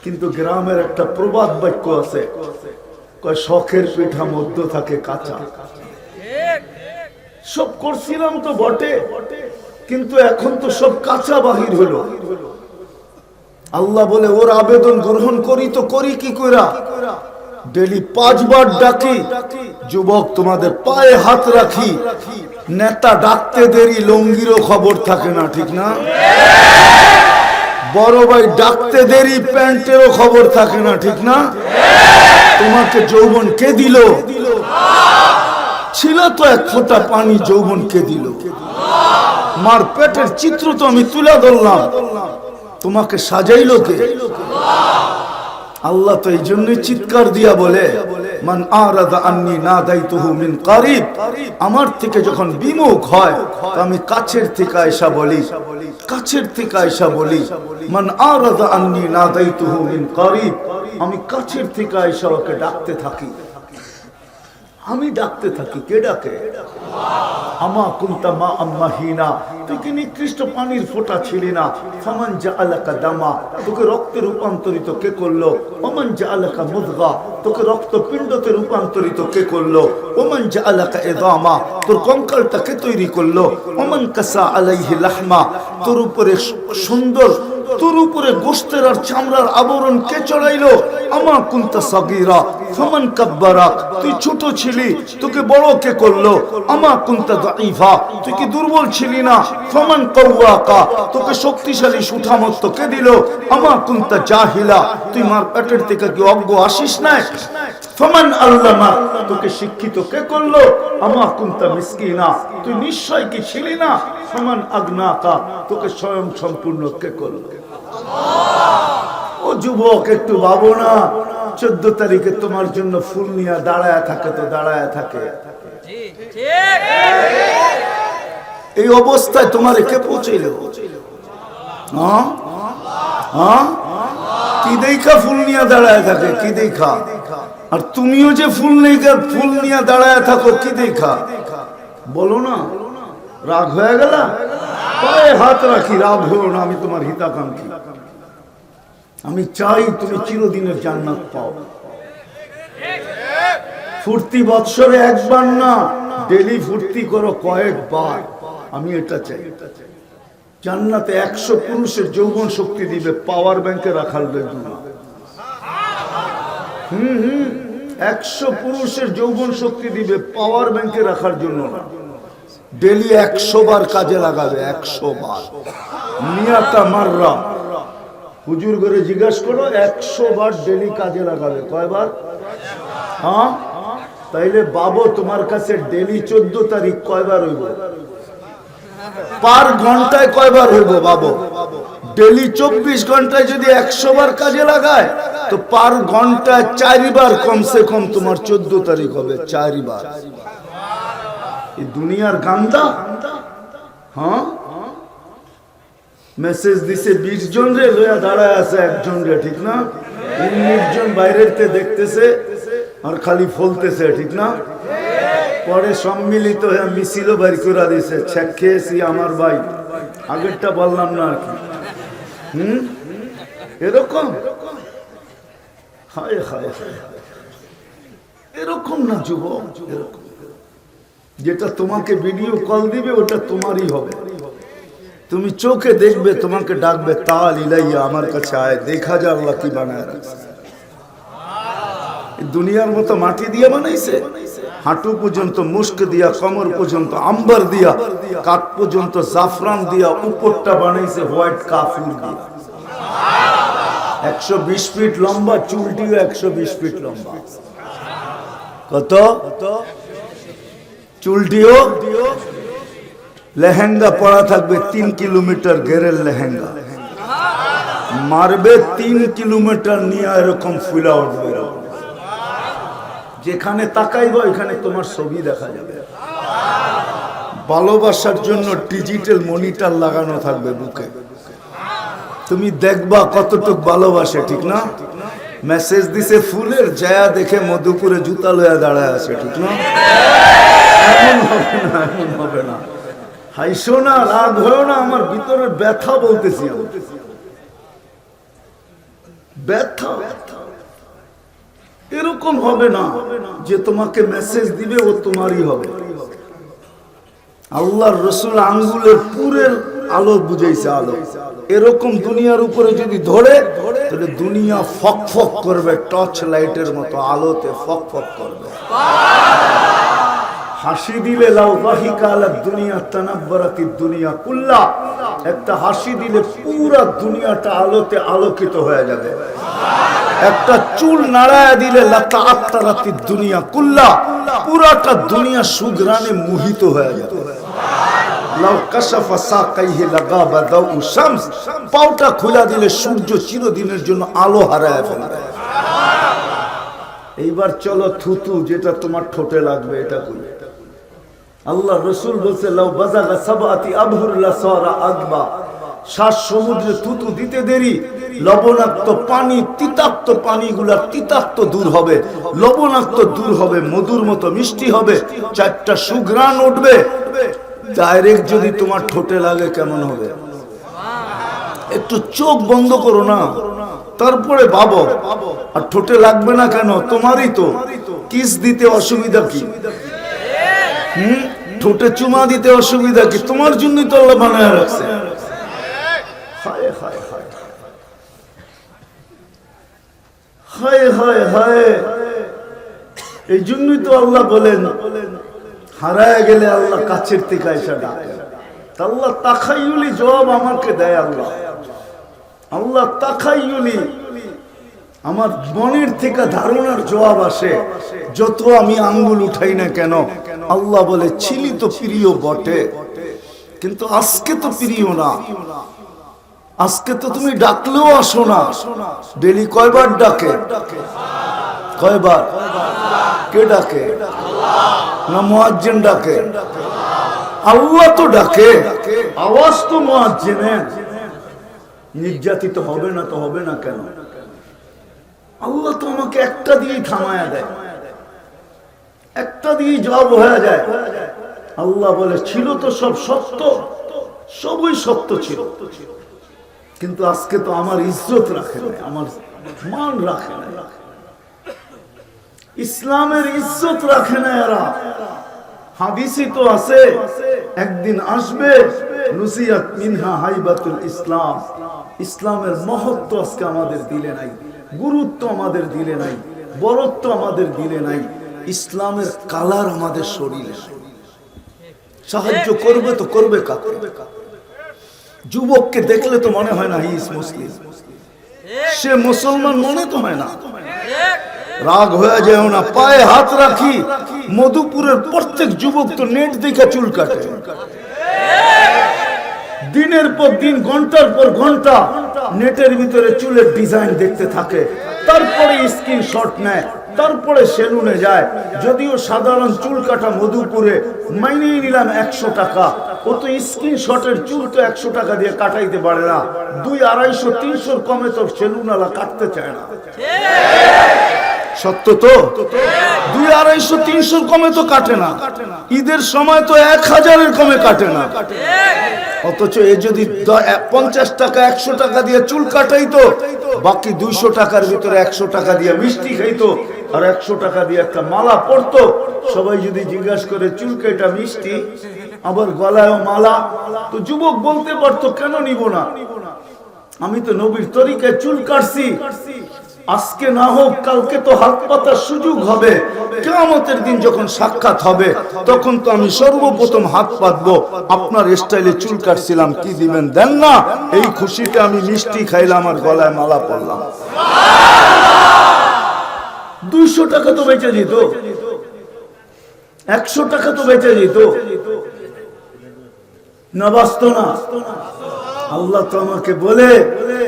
কিন্তু গ্রামের একটা প্রবাদ বাক্য আছে, কয় শখের পিঠা মধ্য থাকে কাঁচা। সব করছিলাম তো বটে, কিন্তু এখন তো সব কাঁচা বাহির হলো। আল্লাহ বলে ওর আবেদন গ্রহণ করি তো করি কি কইরা? ডেলি 5 বার ডাকি। যুবক তোমাদের পায়ে হাত রাখি, নেতা ডাকতে দেরি লঙ্গিরও খবর থাকে না, ঠিক না? বড় ভাই ডাকতে দেরি প্যান্টেরও খবর থাকে না, ঠিক না? তোমাকে যৌবন কে দিল? ছিল তো 1 ফোঁটা পানি, যৌবন কে দিল? মার পেটের চিত্র তো আমি তুলে ধরলাম, তোমাকে সাজাইলো কে? আল্লাহ তো এই জন্যই চিৎকার দিয়া বলে, মান আরাদা আন্নি নাদাইতুহু মিন কারিব, আমার থেকে যখন বিমুখ হয় তো আমি কাছের থেকে আয়েশা বলি, কাছের থেকে আয়েশা বলি। মান আরাদা আন্নি নাদাইতুহু মিন কারিব, আমি কাছের থেকে আয়েশা ওকে ডাকতে থাকি, আমি ডাকতে থাকি। কে ডাকে? আমা কুনতা মা আম্মাহিনা, তুই কি নিকৃষ্ট পানির ফোঁটা ছিলি না? ফামান জাআলাকা দামা, তোকে রক্তে রূপান্তরিত কে করলো? ওমান জাআলাকা মুদগা, তোকে রক্তপিণ্ডতে রূপান্তরিত কে করলো? ওমান জাআলাকা ইদামা, তোর কঙ্কালটা কে তৈরি করলো? ওমান কাসা আলাইহি লাহমা, তোর উপরে সুন্দর, তোর উপরে গোশতের আর চামড়ার আবরণ কে চড়াইলো? আমা কুনতা সাগীরা ফামান কাব্বারাক, তুই ছোট ছিলি, তোকে বড় কে করলো? আমা কুনতা দাঈফা, তুই কি দুর্বল ছিলি না? ফামান কাওয়াকা, তোকে শক্তিশালী সুঠামত্ব কে দিল? আমা কুনতা জাহিলা, তুই মার পেটের থেকে কি অজ্ঞ আসিস না? ফামান আল্লামা, তোকে শিক্ষিত কে করলো? আমা কুনতা মিসকিনা, তুই নিশ্চয় কি ছিলি না? ফামান আগনাকা, তোকে স্বয়ং সম্পূর্ণ কে করলো? ও যুবক একটু ভাবো না, 14 তারিখে তোমার জন্য ফুল নিয়ে দাঁড়ায় থাকে, তো দাঁড়ায় থাকে। এই অবস্থায় তোমার কে পৌঁছাইলো? কি দেখা ফুল নিয়ে দাঁড়ায় থাকে? কি দেখা? আর তুমিও যে ফুল নিয়ে দাঁড়ায় থাকো, কি দেখা? বলো না, রাগ হয়ে গেল? পায়ে হাত রাখি, রাগ হও না, আমি তোমার হিতাকাঙ্ক্ষী। আমি চাই তুমি চিরদিনের জান্নাত পাও। ফুর্তি বৎসরে একবার না, ডেলি ফুর্তি করো কয়েকবার। আমি এটা চাই। জান্নাতে 100 পুরুষের যৌবন শক্তি দিবে, পাওয়ার ব্যাংকে রাখার জন্য। 100 পুরুষের যৌবন শক্তি দিবে, পাওয়ার ব্যাংকে রাখার জন্য না। ডেলি 100 বার কাজে লাগাবে, 100 বার। নিয়াতা মাররা, হুজুর করে জিজ্ঞাসা করো, 100 বার ডেলি কাজে লাগাবে। কয়বার? হ্যাঁ, তাইলে বাবু তোমার কাছে ডেলি 14 তারিখ কয়বার হইব? পার ঘন্টায় কয়বার হইব বাবু? ডেলি 24 ঘন্টায় যদি 100 বার কাজে লাগায়, তো পার ঘন্টায় 4 বার কমসে কম তোমার 14 তারিখ হবে। 4 বার। এই দুনিয়ার গান্দা। হ্যাঁ, মেসেজ দিছে 20 জন রে, লইয়া দাঁড়ায় আছে একজন রে, ঠিক না? 19 জন বাইরের তে দেখতেছে আর খালি ফলতেছে, ঠিক না? পরে সম্মিলিত হয়ে মিছিলও বাইর করে দিছে, ছেক খেয়েছি আমার ভাই, আগেরটা বললাম না আর কি। এরকম হায় হায় হায়, এরকম না যুবক। এরকম যেটা তোমাকে ভিডিও কল দিবে ওটা তোমারই হবে। তুমি চোখে দেখবে, তোমাকে ডাকবে, তাল ইলাইয়া, আমার কাছে আয়, দেখা যা আল্লাহ কি বানায় রাখছে। দুনিয়ার মতো মাটি দিয়ে বানাইছে, হাঁটু পর্যন্ত মুস্ক দিয়া, কমর পর্যন্ত আম্বার দিয়া, কাঠ পর্যন্ত জাফরান দিয়া, উপরটা বানাইছে হোয়াইট কাফুর দিয়া। 120 ফিট লম্বা, চুলটিও 120 ফিট লম্বা। কত? চুলটিও। লেহেঙ্গা পরা থাকবে 3 কিলোমিটার ঘেরের লেহেঙ্গা, মারবে 3 কিলোমিটার নিয়ে, এরকম ফুলা উঠবে। যেখানে তাকাইবো এখানে তোমার ছবি দেখা যাবে। ভালোবাসার জন্য ডিজিটাল মনিটর লাগানো থাকবে বুকে, তুমি দেখবা কতটুক ভালোবাসে, ঠিক না? মেসেজ দিছে ফুলের, জায়া দেখে মধুপুরে জুতা লয়া দাঁড়ায় আছে, ঠিক না? এমন হবে না, এমন হবে না। হাইসো না, রাগ হয়েও না, আমার ভিতরের ব্যথা বলতেছি, ব্যথা। এরকম হবে না যে তোমাকে মেসেজ দিবে ও তোমারই হবে। আল্লাহর রসুল আঙ্গুলের পুরের আলো বুঝাইছে, আলো। এরকম দুনিয়ার উপরে যদি ধরে, তাহলে দুনিয়া ফক ফক করবে, টর্চ লাইটের মতো আলোতে ফক ফক করবে। হাসি দিলে লাউ বাহিকা আলা দুনিয়া তানাব্বারাতি দুনিয়া কুল্লা, একটা হাসি দিলে পুরা দুনিয়াটা আলোতে আলোকিত হয়ে যাবে। একটা চুল নাড়ায়া দিলে লাতাআত্তারাতি দুনিয়া কুল্লা, পুরাটা দুনিয়া সুঘ্রাণে মোহিত হয়ে যাবে। লাউ কাশাফা সাকাইহি লাগাবা দাউ শামস, পাউটা খোলা দিলে সূর্য চিরদিনের জন্য আলো হারায় ফেলবে। এইবার চলো থুতু, যেটা তোমার ঠোঁটে লাগবে, এটা কই? আল্লাহ রসুল বলছে লাউ বাজাগা সাবাতি আবহুর লাসারা আগবা, 7 সমুদ্রে থুতু দিতে দেরি, লবণাক্ত পানি, তিতাক্ত পানিগুলা তিতাক্ত দূর হবে, লবণাক্ত দূর হবে, মধুর মতো মিষ্টি হবে, 4টা সুঘ্রাণ উঠবে। ডাইরেক্ট যদি তোমার ঠোঁটে লাগে কেমন হবে? একটু চোখ বন্ধ করো না, তারপরে ভাবো। আর ঠোঁটে লাগবে না কেন? তোমারই তো। কিস দিতে অসুবিধা কি? ঠোঁটে চুমা দিতে অসুবিধা কি? তোমার জন্যই তো আল্লাহ বানায় রাখছে। হায় হায় হায় হায় হায় হায়, এই জন্যই তো আল্লাহ বলেন, হারায় গেলে আল্লাহ কাছের থেকে এসে ডাকে। আল্লাহ তাখাইয়ুলি জবাব আমাকে দেয়। আল্লাহ তাখাইয়ুলি, আমার মনের থেকে ধারণার জবাব আসে। যত আমি আঙ্গুল উঠাই না কেন, আল্লাহ বলে ছিলি তো প্রিয় বটে, কিন্তু আজকে তো প্রিয় না। আজকে তো তুমি ডাকলেও আসো না। ডেলি কয়বার ডাকে? কয়বার? কে ডাকে? না মুয়াজ্জিন ডাকে? আল্লাহ তো ডাকে, আওয়াজ তো মুয়াজ্জিনের। নির্যাতিত হবে না তো হবে না কেন? আল্লাহ তো আমাকে একটা দিয়েই থামায়া দেয়, একটা দিয়েই জবাব হয়ে যায়। আল্লাহ বলে ছিল তো সব সত্য, সবই সত্য ছিল, কিন্তু আজকে তো আমার ইজ্জত রাখে না, আমার মান রাখে না, ইসলামের ইজ্জত রাখে না এরা। হাদিসে তো আছে একদিন আসবে নুসিয়াত মিনহা হাইবাতুল ইসলাম, ইসলামের মহত্ব আজকে আমাদের দিলে নাই, গুরুত্ব আমাদের দিলে নাই, বরত্ব আমাদের দিলে নাই, ইসলামের কালার আমাদের শরীরে। সাহায্য করবে তো করবে কাকে? যুবককে দেখলে তো মনে হয় না হি ইজ মুসলিম, সে মুসলমান মনে তো হয় না। রাগ হয়ে যায় না, পায়ে হাত রাখি। মধুপুরের প্রত্যেক যুবক তো নেট দেখে চুল কাটে, দিনের পর দিন ঘন্টার পর ঘন্টা নেটের ভিতরে চুলের ডিজাইন দেখতে থাকে, তারপরে স্ক্রিনশট নেয়, তারপরে সেলুনে যায়। যদিও সাধারণ চুল কাটা মধুপুরে মাইনেই নিলাম 100 টাকা, ও তো স্ক্রিনশটের চুল তো 100 টাকা দিয়ে কাটাইতে পারে না, 200, 250, 300 কমে তো সেলুনওয়ালা কাটতে চায় না। সত্য তো, 200, 250, 300 কমে তো কাটে না, ঈদের সময় তো 1000-এর কমে কাটে না। অথচ এ যদি 50 টাকা 100 টাকা দিয়ে চুল কাটাইতো, বাকি 200 টাকার ভিতরে 100 টাকা দিয়ে মিষ্টি খাইতো, আর 100 টাকা দিয়ে একটা মালা পরতো। সবাই যদি জিজ্ঞাসা করে চুল কেটা মিষ্টি, আবার গলায়ও মালা, তো যুবক বলতে পারতো কেন নিব না, আমি তো নবীর তরিকায় চুল কাটছি। আজকে না হোক কালকে তো হাত পাতার সুযোগ হবে, কিয়ামতের দিন যখন সাক্ষাৎ হবে তখন তো আমি সর্বপ্রথম হাত পাতবো। আপনার স্টাইলে চুল কাটছিলাম, কি দিবেন? দেন না। এই খুশিতে আমি মিষ্টি খাইলাম আর গলায় মালা পরলাম। 200 টাকা তো বেঁচে যেত, 100 টাকা তো বেঁচে যেত, না বাঁচত না? আল্লাহ তো আমাকে বলে,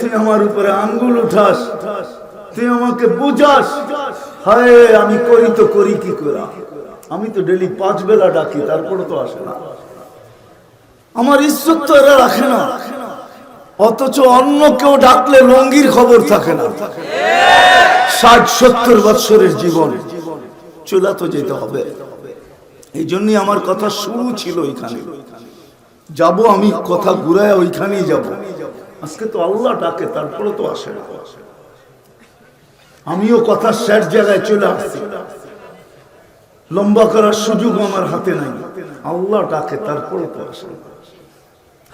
তুই আমার উপরে আঙ্গুল উঠাস, তুই আমাকে বুঝাস। হায়, আমি করি তো করি কি করে? আমি তো ডেলি 5 বেলা ডাকি, তারপরে তো আসে না। আমার ইজ্জত তো এরা রাখে না, অথচ অন্য কেউ ডাকলে লঙ্গির খবর থাকে না। 60-70 বছরের জীবন, চলে তো যেতে হবে। এই জন্যই আমার কথা শুরু ছিল ওইখানে, যাব আমি কথা ঘুরায় ওইখানেই যাব। আজকে তো আল্লাহ ডাকে, তারপরে তো আসে না। আমিও কথা শেষ জায়গায় চলে আসছি, লম্বা করার সুযোগ আমার হাতে নাই। আল্লাহ ডাকে, তারপরে তো আসে না।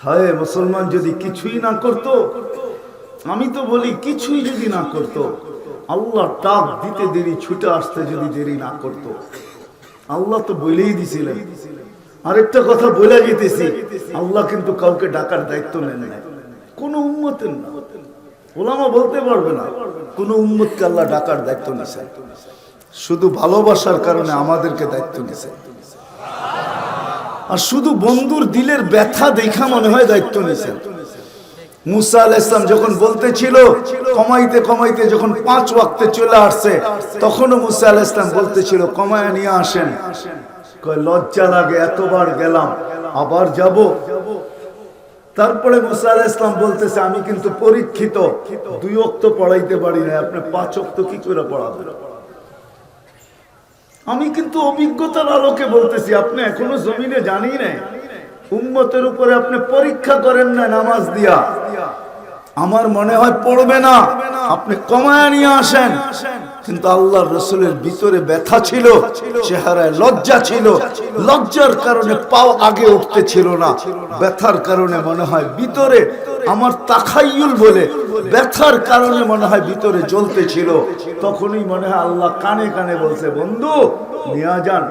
হায়, মুসলমান যদি কিছুই না করতো, আমি তো বলি কিছুই যদি না করতো, আল্লাহ ডাক দিতে দেরি, ছুটে আসতে যদি দেরি না করতো, আল্লাহ তো বলেই দিছিলেন। আরেকটা কথা বলে যেতেছি, আল্লাহ কিন্তু কাউকে ডাকার দায়িত্ব নেন না, কোন উম্মতের না। ওলামা বলতে পারবে না কোন উম্মতকে আল্লাহ ডাকার দায়িত্ব নিছে, শুধু ভালোবাসার কারণে আমাদেরকে দায়িত্ব নিছে। আর শুধু বন্ধুর দিলের ব্যথা দেখা মনে হয় দায়িত্ব নিছে। মুসা আলাইহিস সালাম যখন বলতেছিল, কমাইতে কমাইতে যখন 5 ওয়াক্তে চলে আসছে, তখনও মুসা আলাইহিস সালাম বলতেছিল কমায়া নিয়ে আসেন। কয় লজ্জা লাগে, এতবার গেলাম, আবার যাব। তারপরে মুসা আলাইহিস সালাম বলতেছে, আমি কিন্তু পরীক্ষিত, 2 ওয়াক্ত পড়াইতে পারি না, আপনি 5 ওয়াক্ত কি করে পড়াবেন? আমি কিন্তু অভিজ্ঞতার আলোকে বলতেছি, আপনি এখনো জমিনে জানি নাই, উম্মতের উপরে আপনি পরীক্ষা করেন না নামাজ দিয়া। আমার মনে হয় পড়বে না, আপনি কমায়া নিয়ে আসেন। কিন্তু আল্লাহর রাসূলের ভিতরে ব্যথা ছিল, চেহারায় লজ্জা ছিল, লজ্জার কারণে পাও আগে উঠতে ছিল না, ব্যথার কারণে মনে হয় ভিতরে, আমার তাখাইয়ুল বলে, ব্যথার কারণে মনে হয় ভিতরে জ্বলতে ছিল। তখনই মনে হয় আল্লাহ কানে কানে বলছে, বন্ধু নিয়া যান,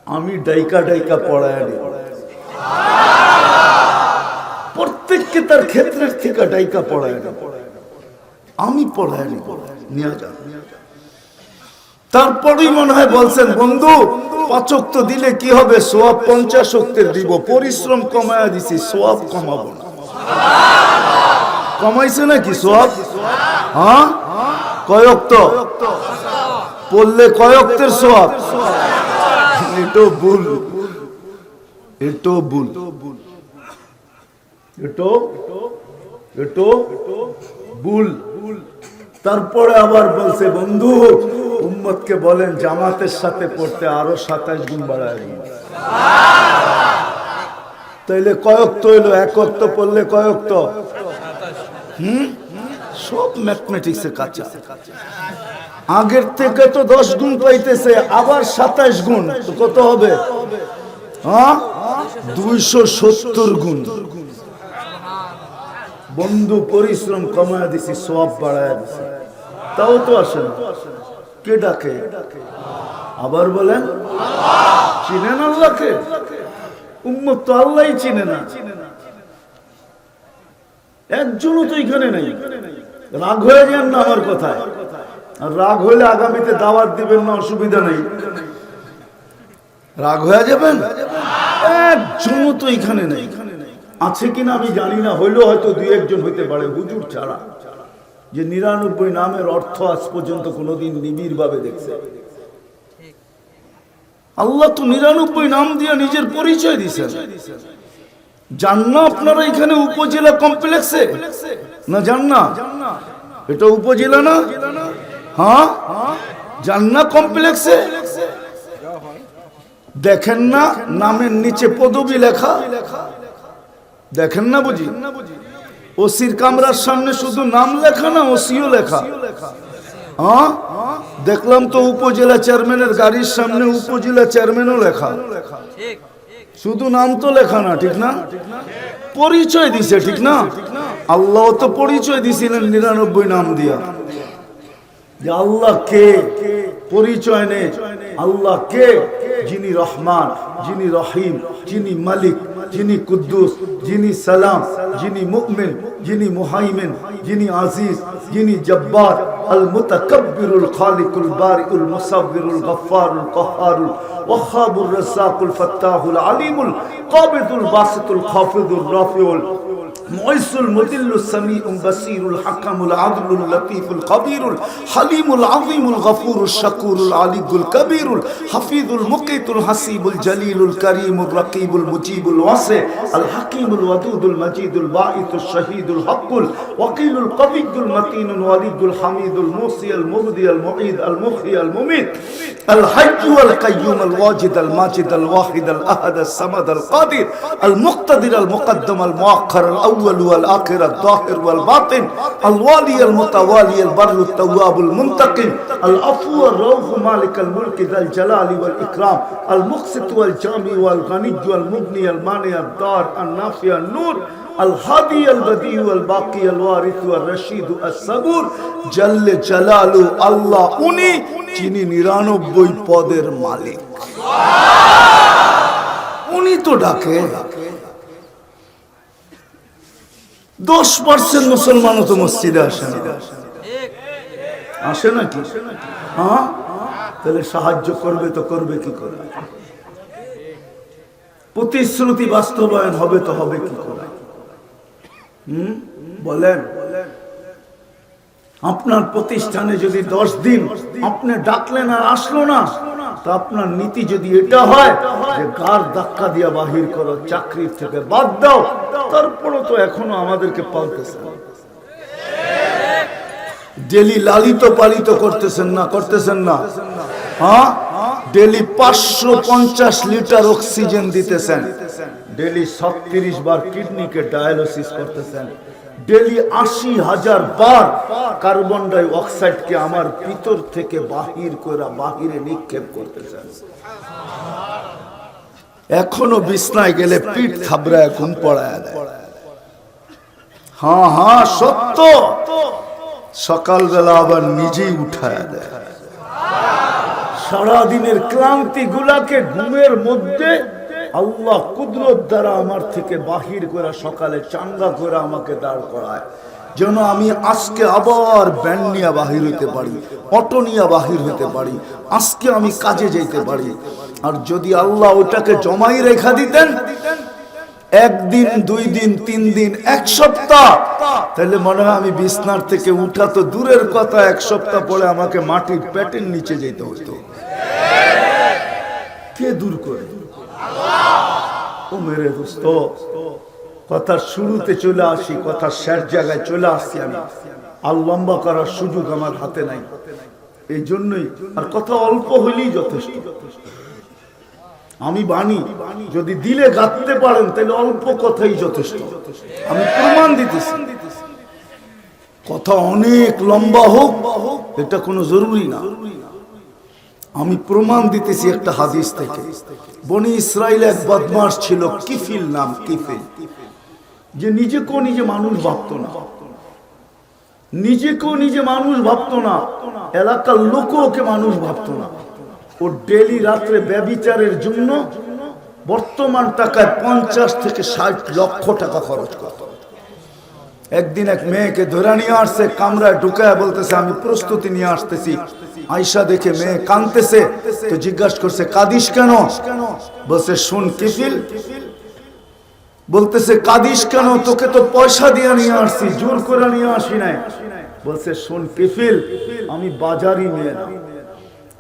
আমি ডাইকা ডাইকা পড়ায় নি। প্রত্যেককে তার ক্ষেত্রের থেকে ডাইকা পড়ায় নি, আমি পড়ায় নি, নিয়া যান। তারপরেই মনে হয় বলছেন, বন্ধু 5 ওয়াক্ত দিলে কি হবে? সওয়াব 50 ওয়াক্তের দিব, পরিশ্রম কমায়া দিছি, সওয়াব কমাবো না। কমাইছে নাকি সওয়াব? হ্যাঁ, কয় ওয়াক্ত পড়লে কয় ওয়াক্তের সওয়াব? এটাও ভুল, এটাও ভুল, এটাও ভুল। তারপরে আবার বলছে, বন্ধু উম্মতকে বলেন জামাতের সাথে পড়তে আরো 27 গুণ বাড়ায় দিন। তাইলে কয়ক্ত হইলো? এক অক্ত পড়লে কয়ক্ত? সব ম্যাথমেটিক্সে কাঁচা। আগের থেকে তো 10 গুণ পাইতেছে, আবার 27 গুণ, তো কত হবে? 270 গুণ। বন্ধু পরিশ্রম কমায় দিছি, সব বাড়ায় দিছি, তাও তো আসে না। কে ডাকে? আবার বলেন, চিনেন আল্লাহকে? উম্মত তো আল্লাহই চিনে না, একজনও তো এখানে নেই। রাগ হয়ে যান না আমার কথায়, আর রাগ হইলে আগামীতে দাওয়াত দিবেন না, অসুবিধা নেই। রাগ হয়ে যাবেন? একজনও তো এখানে নেই। আছে কিনা আমি জানি না, হইলেও হয়তো 2-1 জন হইতে পারে, হুজুর ছাড়া, যে 99 নামের অর্থ আজ পর্যন্ত কোনোদিন নিবিড় ভাবে দেখছে। আল্লাহ তো 99 নাম দিয়ে নিজের পরিচয় দিয়েছেন। জান না আপনারা এখানে উপজেলা কমপ্লেক্সে? না জান না? এটা উপজেলা না? হ্যাঁ, জান না কমপ্লেক্সে? দেখেন না নামের নিচে পদবি লেখা? দেখেন না বুঝি? ওসির কামরার সামনে শুধু নাম লেখা না, ওসিও লেখা। হ্যাঁ, দেখলাম তো উপজেলা চেয়ারম্যানের গাড়ির সামনে উপজেলা চেয়ারম্যানও লেখা। শুধু নাম তো লেখা না, ঠিক না? পরিচয় দিছে, ঠিক না? আল্লাহ তো পরিচয় দিছিলেন 99 নাম দিয়া, যে আল্লাহ কে, পরিচয় নেই। আল্লাহ কে? যিনি রহমান, যিনি রহিম, যিনি মালিক, যিনি কুদ্দুস, যিনি সালাম, যিনি মুমিন, যিনি মুহাইমিন, যিনি আজিজ, যিনি জব্বার, আল মুতাকাব্বিরুল খালিকুল বারিউল মুসাব্বিরুল গফফারুল কহ্হারুল ওয়াহ্হাবুর রাজ্জাকুল ফাত্তাহুল আলিমুল কাবিদুল বাসিতুল খাফিদুর রাফিউল মুইসুল মুদিল্লুস সামিউল বাসিরুল হাকামুল আদলুল লতীফুল কবিরুল হালিমুল আযীমুল গফুরুশ শাকুরুল আলিয়ুল কবিরুল হাফিজুল মুকিতুল হাসিবুল জলিলুল করিমুর রকিবুল মুজিবুল ওয়াসি আল হাকিমুল ওয়াদুদুল মজিদুল বাঈতুশ শহীদুল হকুল ওয়াকিলুল কবিয়ুল মতিনুল ওয়ালিদুল হামিদুল মুসিল মুবদি আল মুঈদ আল মুহয়ি আল মুমিত আল হায়্যু আল কাইয়্যুম আল ওয়াজিদ আল মাজিদ আল ওয়াহিদ আল আহাদ আল সামাদ আল কাদির আল মুক্তাদির আল মুকদ্দম আল মুআক্খার আল الأول والآخر الظاهر والباطن الوالي المتوالي البر التواب المنتقم العفو الرؤوف مالك الملك ذا الجلال والإكرام المقسط والجامع والغني والمغني المانع الدار النافع النور الهادي البديع الباقي الوارث والرشيد الصبور جل جلاله الله উনি যিনি 99 পদের মালিক। উনি তো ডাকে। 10% মুসলমানও তো মসজিদে আসে না, আসে নাকি? হ্যাঁ, তাহলে সাহায্য করবে তো করবে কি করে? প্রতিশ্রুতি বাস্তবায়ন হবে তো হবে কি করে? বলেন, আপনার প্রতিষ্ঠানে যদি 10 দিন আপনি ডাকলেন আর আসলো না, তা আপনার নীতি যদি এটা হয় যে গার ধাক্কা দিয়া বাহির করো, চাকরির থেকে বাদ দাও, তারপরও তো এখনো আমাদেরকে পালতেছে। ডেলি লালিত পালিত করতেছেন না? করতেছেন না? হ্যাঁ, ডেলি 550 লিটার অক্সিজেন দিতেছেন, ডেলি 36 বার কিডনিকে ডায়ালিসিস করতেছেন, ডেলি 80,000 বার কার্বন ডাই অক্সাইডকে আমার ভিতর থেকে বাহির করে বাহিরে নিক্ষেপ করতেছেন। এখনো বিছনায় গেলে পিঠ থাবড়ায় ঘুম পড়ায় দেয়। হ্যাঁ হ্যাঁ সত্য, সকালবেলা আবার নিজেই উঠায় দেয়। সারাদিনের ক্লান্তি গুলাকে ঘুমের মধ্যে আল্লাহ কুদরত দ্বারা আমার থেকে বাহির করে সকালে চাঙ্গা করে আমাকে দাঁড় করায়, যেন আমি আজকে আবার ব্যান্ড নিয়ে বাহির হইতে পারি, অটো নিয়ে বাহির হইতে পারি, আজকে আমি কাজে যেতে পারি। আর যদি আল্লাহ ওটাকে জমাই রেখা দিতেন 1 দিন 2 দিন 3 দিন 1 সপ্তাহ, তাহলে মনে হয় আমি বিছনার থেকে উঠা তো দূরের কথা, 1 সপ্তাহ পরে আমাকে মাটির পেটের নিচে যেতে হতো। কে দূর করে? ও মেরে দোস্ত, কথার শুরুতে চলে আসি, কথার শেষ জায়গায় চলে আসছি আমি। আর লম্বা করার সুযোগ আমার হাতে নাই, এই জন্যই আর কথা অল্প হইলেই যথেষ্ট। আমি বাণী যদি দিলে গাঁথতে পারেন তাহলে অল্প কথাই যথেষ্ট। আমি প্রমাণ দিতেছি, কথা অনেক লম্বা হোক এটা কোনো জরুরি না। আমি প্রমাণ দিতেছি একটা হাদিস থেকে। বনি ইসরাইল এক বদমাশ ছিল, কিফিল নাম, কিফিল, যে নিজেকেও নিজে মানুষ ভাবতো না, নিজেকেও নিজে মানুষ ভাবতো না, এলাকার লোকও ওকে মানুষ ভাবতো না। ও ডেলি রাত্রে ব্যভিচারের জন্য বর্তমান টাকায় 50 থেকে 60 লক্ষ টাকা খরচ করত। একদিন এক মেয়েকে ধরে নিয়ে আসছে, কামরায় ঢুকায় বলতেছে আমি প্রস্তুতি নিয়ে আসতেছি। আয়সা দেখে মেয়ে কাঁদতেছে, তো জিজ্ঞাসা করছে কাঁদিস কেন? বলছে শুন কিফিল, বলতেছে কাঁদিস কেন? তোকে তো পয়সা দিয়ে নিয়ে আসছি, জোর করে নিয়ে আসি নাই। বলছে শোন কিফিল, আমি বাজারি মেয়ে না,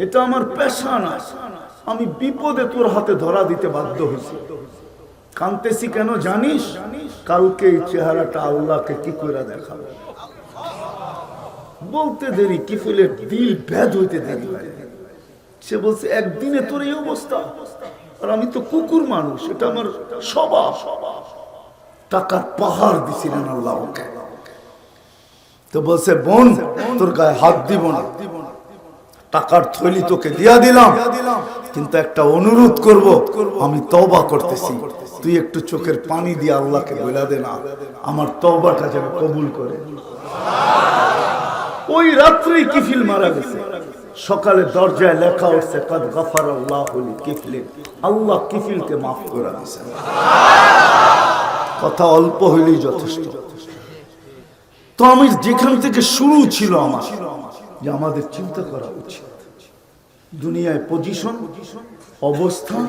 এটা আমার পেশা না, আমি বিপদে তোর হাতে ধরা দিতে বাধ্য হয়েছি। কাঁদতেছি কেন জানিস? কালকে এই চেহারাটা আল্লাহকে কি করে দেখাবো। বলতে দেরি কিফিলের দিল ভেদ হইতে দেরি হয়। সে বলছে একদিনে তোর এই অবস্থা, আর আমি তো কুকুর মানুষ, এটা আমার স্বভাব। টাকার পাহাড় দিছিলেন আল্লাহ ওকে। তো বলছে বোন, তোর গায়ে হাত দিব না, টাকার থলি তোকে দিয়া দিলাম, কিন্তু একটা অনুরোধ করব, আমি তওবা করতেছি, তুই একটু চোখের পানি দিয়ে আল্লাহকে বলে দে না, আমার তওবাটা যেন কবুল করে। ওই রাত্রেই কিফিল মারা গেছে। সকালে দরজায় লেখা উঠছে কাদ গাফারাল্লাহু লিকিফলিন, আল্লাহ কিফিলকে মাফ করে দিয়েছেন। কথা অল্প হইলেই যথেষ্ট। তো আমি যেখান থেকে শুরু ছিল আমার, যে আমাদের চিন্তা করা উচিত দুনিয়ায় পজিশন, অবস্থান,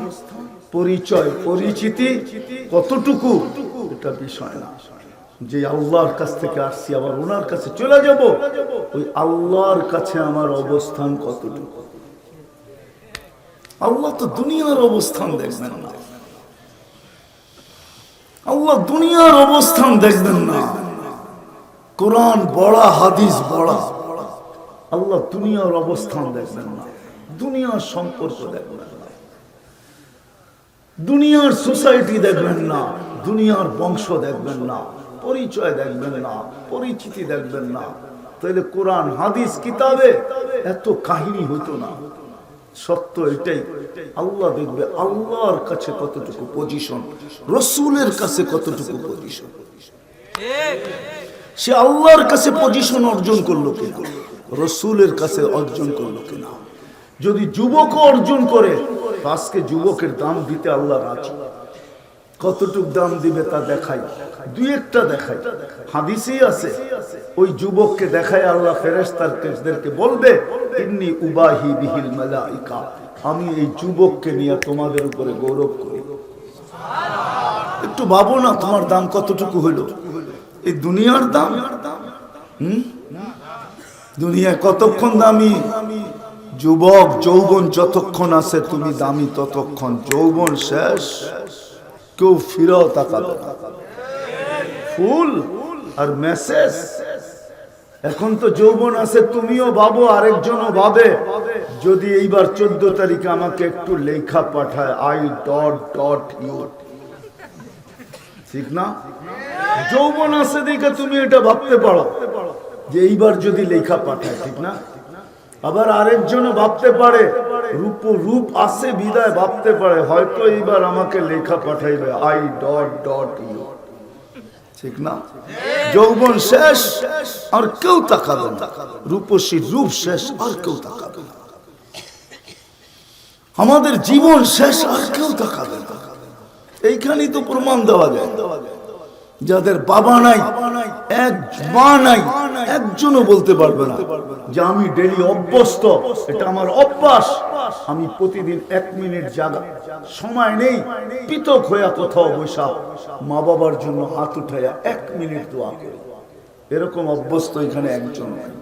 পরিচয়, পরিচিতি কতটুকু এটা বিষয় না। যে আল্লাহর কাছ থেকে আসছি আবার ওনার কাছে চলে যাব, ওই আল্লাহর কাছে আমার অবস্থান কতটুকু। আল্লাহ তো দুনিয়ার অবস্থান দেখবেন না, আল্লাহ দুনিয়ার অবস্থান দেখবেন না। কোরআন বড়া, হাদিস বড়া, আল্লাহ দুনিয়ার অবস্থান দেখবেন না, দুনিয়ার সম্পর্ক দেখবেন না, দুনিয়ার সোসাইটি দেখবেন না, দুনিয়ার বংশ দেখবেন না, পরিচয় দেখবেন না, পরিচিতি দেখবেন না। তাহলে কোরআন হাদিস কিতাবে এত কাহিনী হতো না। সত্য এটাই, আল্লাহ দেখবে আল্লাহর কাছে কতটুকু পজিশন, রসুলের কাছে কতটুকু পজিশন। সে আল্লাহর কাছে পজিশন অর্জন করলো কিনা, রসুলের কাছে অর্জন করলো কিনা। যদি যুবক অর্জন করে, আজকে যুবকের দাম দিতে আল্লাহ রাজি। কতটুক দাম দিবে তা দেখাই, দুই একটা দেখাই, হাদিসেই আছে। ওই যুবককে দেখায় আল্লাহ ফেরেশতাদেরকে বলবে ইন্নী উবাহি বিহিল মালাইকা, আমি এই যুবককে নিয়ে তোমাদের উপরে গৌরব করি। একটু ভাবো না, তোমার দাম কতটুকু হলো। এই দুনিয়ার দাম, দুনিয়া কতক্ষণ দামি। যুবক যৌবন যতক্ষণ আছে তুমি দামি ততক্ষণ, যৌবন শেষ কেউ ফিরাও তাকাবে না। ফুল আর মেসেজ, এখন তো যৌবন আছে তুমিও ভাবো, আরেকজনও ভাবে যদি এইবার 14 তারিখে আমাকে একটু লেখা পাঠায় I...U, ঠিক না? যৌবন আছে দেখে তুমি এটা ভাবতে পারো যে এইবার যদি লেখা পাঠায়, ঠিক না? আবার আরেকজনও ভাবতে পারে রূপ আছে বিদায় ভাবতে পারে হয়তো এইবার আমাকে লেখা পাঠাইবে I...U, ঠিক না? যৌবন শেষ আর কেউ তাকাবে না, রূপসী রূপ শেষ আর কেউ তাকাবে না, আমাদের জীবন শেষ আর কেউ তাকাবে না। এইখানেই তো প্রমাণ দেওয়া যায়, যাদের বাবা নাই, এক মা নাই, একজনও বলতে পারবে না যে আমি ডেলি অভ্যস্ত, এটা আমার অভ্যাস, আমি প্রতিদিন 1 মিনিট জাগা সময় নেই, পৃথক হইয়া কোথাও বসা মা বাবার জন্য হাত উঠাইয়া 1 মিনিট দোয়া করি। এরকম অভ্যস্ত এখানে একজন নাই,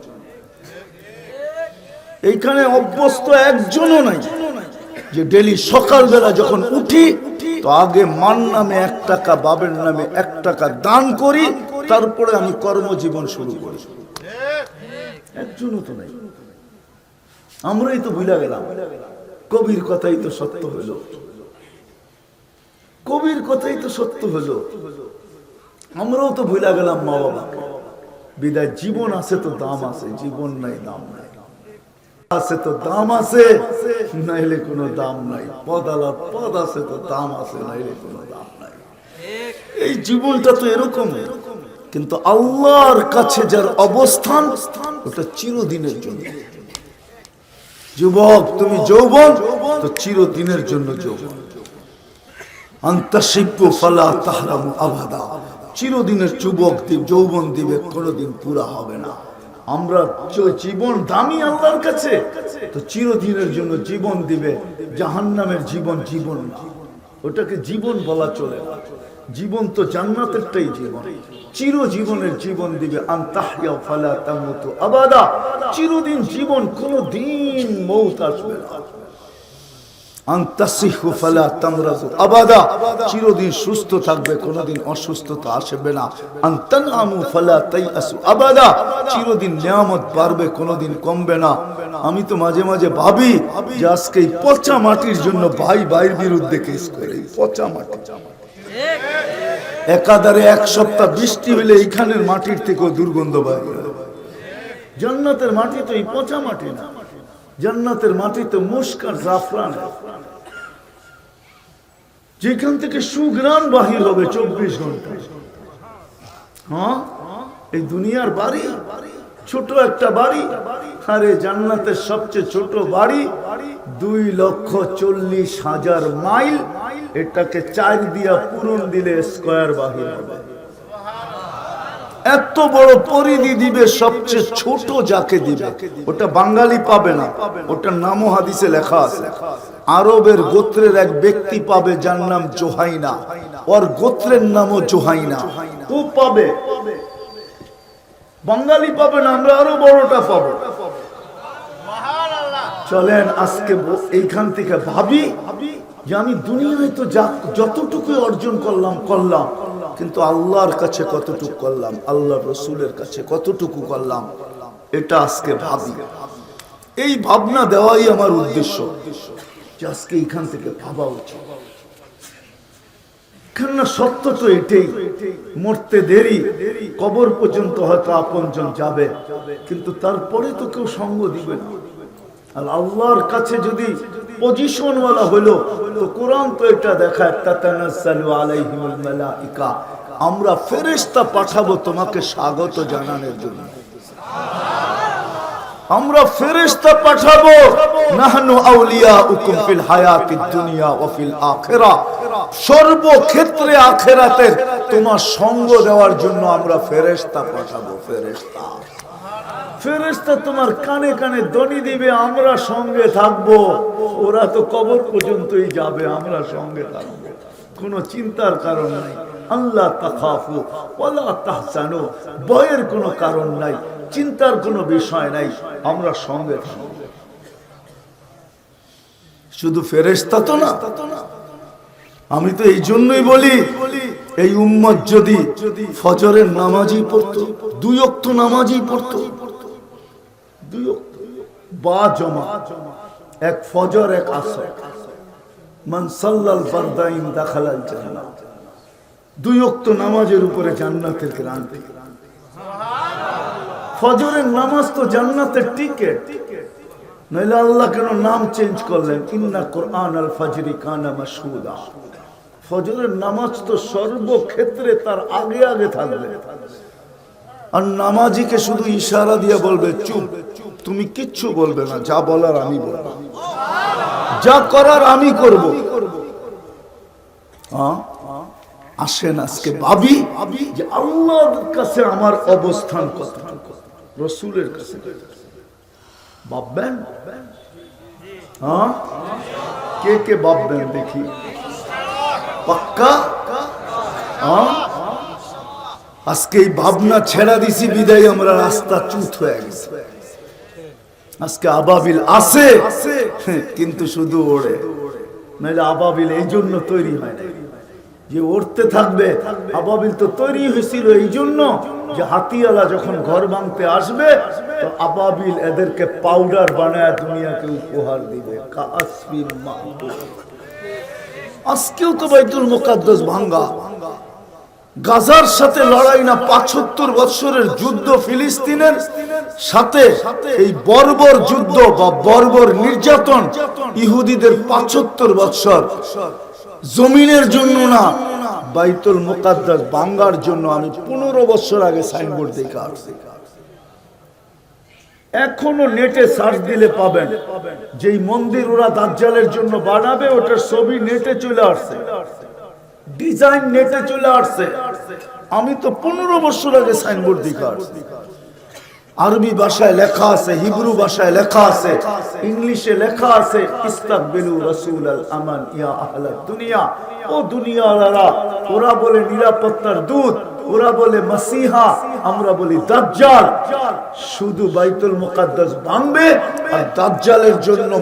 এইখানে অভ্যস্ত একজনও নাই যে ডেলি সকালবেলা যখন উঠি তো আগে মার নামে 1 টাকা, বাবের নামে 1 টাকা দান করি, তারপরে আমি কর্মজীবন শুরু করি। একজনও তো নাই, আমরাই তো ভুলে গেলাম। কবির কথাই তো সত্য হইল, কবির কথাই তো সত্য হলো, আমরাও তো ভুলে গেলাম মা বাবা। বিদায় জীবন আছে তো দাম আছে, জীবন নাই দাম নাই, আছে তো দাম আছে, নাইলে কোনো দাম নাই। পদ আলার পদ আছে তো দাম আছে, নাইলে কোনো দাম নাই। এই জীবনটা তো এরকম, কিন্তু আল্লাহর কাছে যার অবস্থান ওটা চিরদিনের জন্য। যুবক তুমি যৌবন তো চিরদিনের জন্য যৌবন। আন্তাশিব্বু ফালা তাহরামু আবাদা, চিরদিনের যুবক যৌবন দিবে, কোনোদিন পুরা হবে না। আমরা জীবন দামি আল্লাহর কাছে, তো চিরদিনের জন্য জীবন দিবে। জাহান্নামের জীবন জীবন না, ওটাকে জীবন বলা চলে না। জীবন তো জান্নাতেরটাই জীবন, চিরজীবনের জীবন দিবে। আনতাহইয়া ফালা তামুতু আবাদা, চিরদিন জীবন, কোনদিন মৌত আসবে না। আনতাসিহু ফালা তামরাজু আবাদা, চিরদিন সুস্থ থাকবে, কোনদিন অসুস্থতা আসবে না। আনতানামু ফালা তাইয়াসু আবাদা, চিরদিন নিয়ামত বাড়বে, কোনদিন কমবে না। আমি তো মাঝে মাঝে ভাবি যে আজকে এই পচা মাটির জন্য ভাই ভাইয়ের বিরুদ্ধে কেস করে। পচা মাটি, একাধারে এক সপ্তাহ বৃষ্টি হলে এইখানের মাটির থেকেও দুর্গন্ধ বাইরে। জান্নাতের মাটি তো এই পচা মাটি না, জান্নাতের মাটি তো মুশক আর জাফরান, যেখান থেকে সুঘ্রাণ বাহির হবে 24 ঘন্টা। হ্যাঁ, এই দুনিয়ার বাড়ি ছোট একটা বাড়ি, আরে জান্নাতের সবচেয়ে ছোট বাড়ি 2,40,000 মাইল, এটাকে 4 দিয়া পূরণ দিলে স্কয়ার বাহির হবে। এত বড় পরিধি দিবে, সবচেয়ে ছোট যাকে দিবে ওটা বাঙালি পাবে না, ওটার নামও হাদিসে লেখা আছে। আরবের গোত্রের এক ব্যক্তি পাবে যার নাম জোহাইনা, ওর গোত্রের নামও জোহাইনা, ও পাবে, বাঙালি পাবে না, আমরা আরো বড়টা পাবো। চলেন আজকে এইখান থেকে ভাবি যে আমি দুনিয়ায় তো যতটুকু অর্জন করলাম, কিন্তু আল্লাহর কাছে কতটুকু করলাম, আল্লাহ রসুলের কাছে কতটুকু করলাম, এটা আজকে ভাবি। এই ভাবনা দেওয়াই আমার উদ্দেশ্য, যে আজকে এইখান থেকে ভাবা উচিত। কেননা সত্য তো এটাই, মরতে দেরি, কবর পর্যন্ত হয়তো আপনজন যাবে, কিন্তু তারপরে তো কেউ সঙ্গ দিবে না। আর আল্লাহর কাছে যদি পজিশন ওয়ালা হলো, তো কোরআন তো এটা দেখায়, তাতানাজ্জালু আলাইহিমুল মালাইকা, আমরা ফেরেশতা পাঠাবো তোমাকে স্বাগত জানানোর জন্য। আমরা ফেরেশতা পাঠাবো, নাহনু আউলিয়াউকুম ফিল হায়াতিদ দুনিয়া ওয়া ফিল আখিরাহ, সর্বক্ষেত্রে আখিরাতের তোমার সঙ্গ দেওয়ার জন্য আমরা ফেরেশতা পাঠাবো। ফেরেশতা ফেরেশতা তোমার কানে কানে ধ্বনি দিবে, আমরা সঙ্গে থাকবো। ওরা তো কবর পর্যন্তই যাবে, আমরা সঙ্গে থাকবো, কোনো চিন্তার কারণ নাই। আল্লাহ তাখাফু ওয়ালা তাহজানু, ভয়ের কোনো কারণ নাই, চিন্তার কোনো বিষয় নাই, আমরা সঙ্গে থাকবো। শুধু ফেরেশতা তো না, আমি তো এই জন্যই বলি, এই উম্মত যদি ফজরের নামাজই পড়তো, 2 ওয়াক্ত নামাজই পড়তো, 2 ওয়াক্ত বা জমা, এক ফজর এক আসর, মান সাল্লাল ফারদাইন দাখালাল জান্নাহ, 2 ওয়াক্ত নামাজের উপরে জান্নাতের গ্যারান্টি। ফজরের নামাজ তো জান্নাতের টিকেট, নইলে আল্লাহ কেন নাম চেঞ্জ করলেন? ইন্না কুরআনাল ফাজরি কানা মাশহুদা, ফজরের নামাজ তো সর্বক্ষেত্রে তার আগে আগে থাকবে। আর নামাজিকে শুধু ইশারা দিয়ে বলবে চুপ, তুমি কিচ্ছু বলবে না, যা বলার আমি বলবো, যা করার আমি করব। আসেন আজকে ভাবি যে আল্লাহর কাছে আমার অবস্থান কতটুকু, রসুলের কাছে ভাববেন। কে কে ভাববেন দেখি, পাক্কা? আজকে এই ভাবনা ছেড়া দিছি বিদায় আমরা রাস্তা চুত হয়ে গেছে। আজকে আবাবিল আছে কিন্তু শুধু ওড়ে, নাহলে আবাবিল এই জন্য তৈরি হয় না যে উড়তে থাকবে। আবাবিল তো তৈরি হয়েছিল এই জন্য যে হাতিওয়ালা যখন ঘর ভাঙতে আসবে, তো আবাবিল এদেরকে পাউডার বানায় দুনিয়াকে উপহার দিবে। কাসফিন মাহবুব, আজকেও তো বাইতুল মুকাদ্দাস ভাঙ্গা। গাজার সাথে লড়াই না, ৭৫ বছরের যুদ্ধ ফিলিস্তিনের সাথে, এই বর্বর যুদ্ধ বা বর্বর নির্যাতন ইহুদিদের ৭৫ বছর, জমিনের জন্য না, বাইতুল মুকাদ্দাস ভাঙ্গার জন্য। আমি 15 বছর আগে সাইনবোর্ড দেখে আসছি। এখনো নেটে সার্চ দিলে পাবেন, যেই মন্দির ওরা দাজ্জালের জন্য বানাবে ওটার ছবি নেটে চলে আসছে, ডিজাইন নেটে চলে আসছে। আমি তো 15 বছর আগে সাইনবোর্ড দেখে আসছি। আরবি ভাষায় লেখা আছে, হিব্রু ভাষায় লেখা আছে, ইংলিশে লেখা আছে, ইস্তাকবিলু রাসূলাল আমান ইয়া আহলাদ দুনিয়া। ও দুনিয়াওয়ালারা, ওরা বলে নিরাপত্তার দূত, ওরা বলে মাসিহা, আমরা বলি দাজ্জাল। শুধু বাইতুল মুকাদ্দাস ভাঙবে আর দাজ্জালের জন্য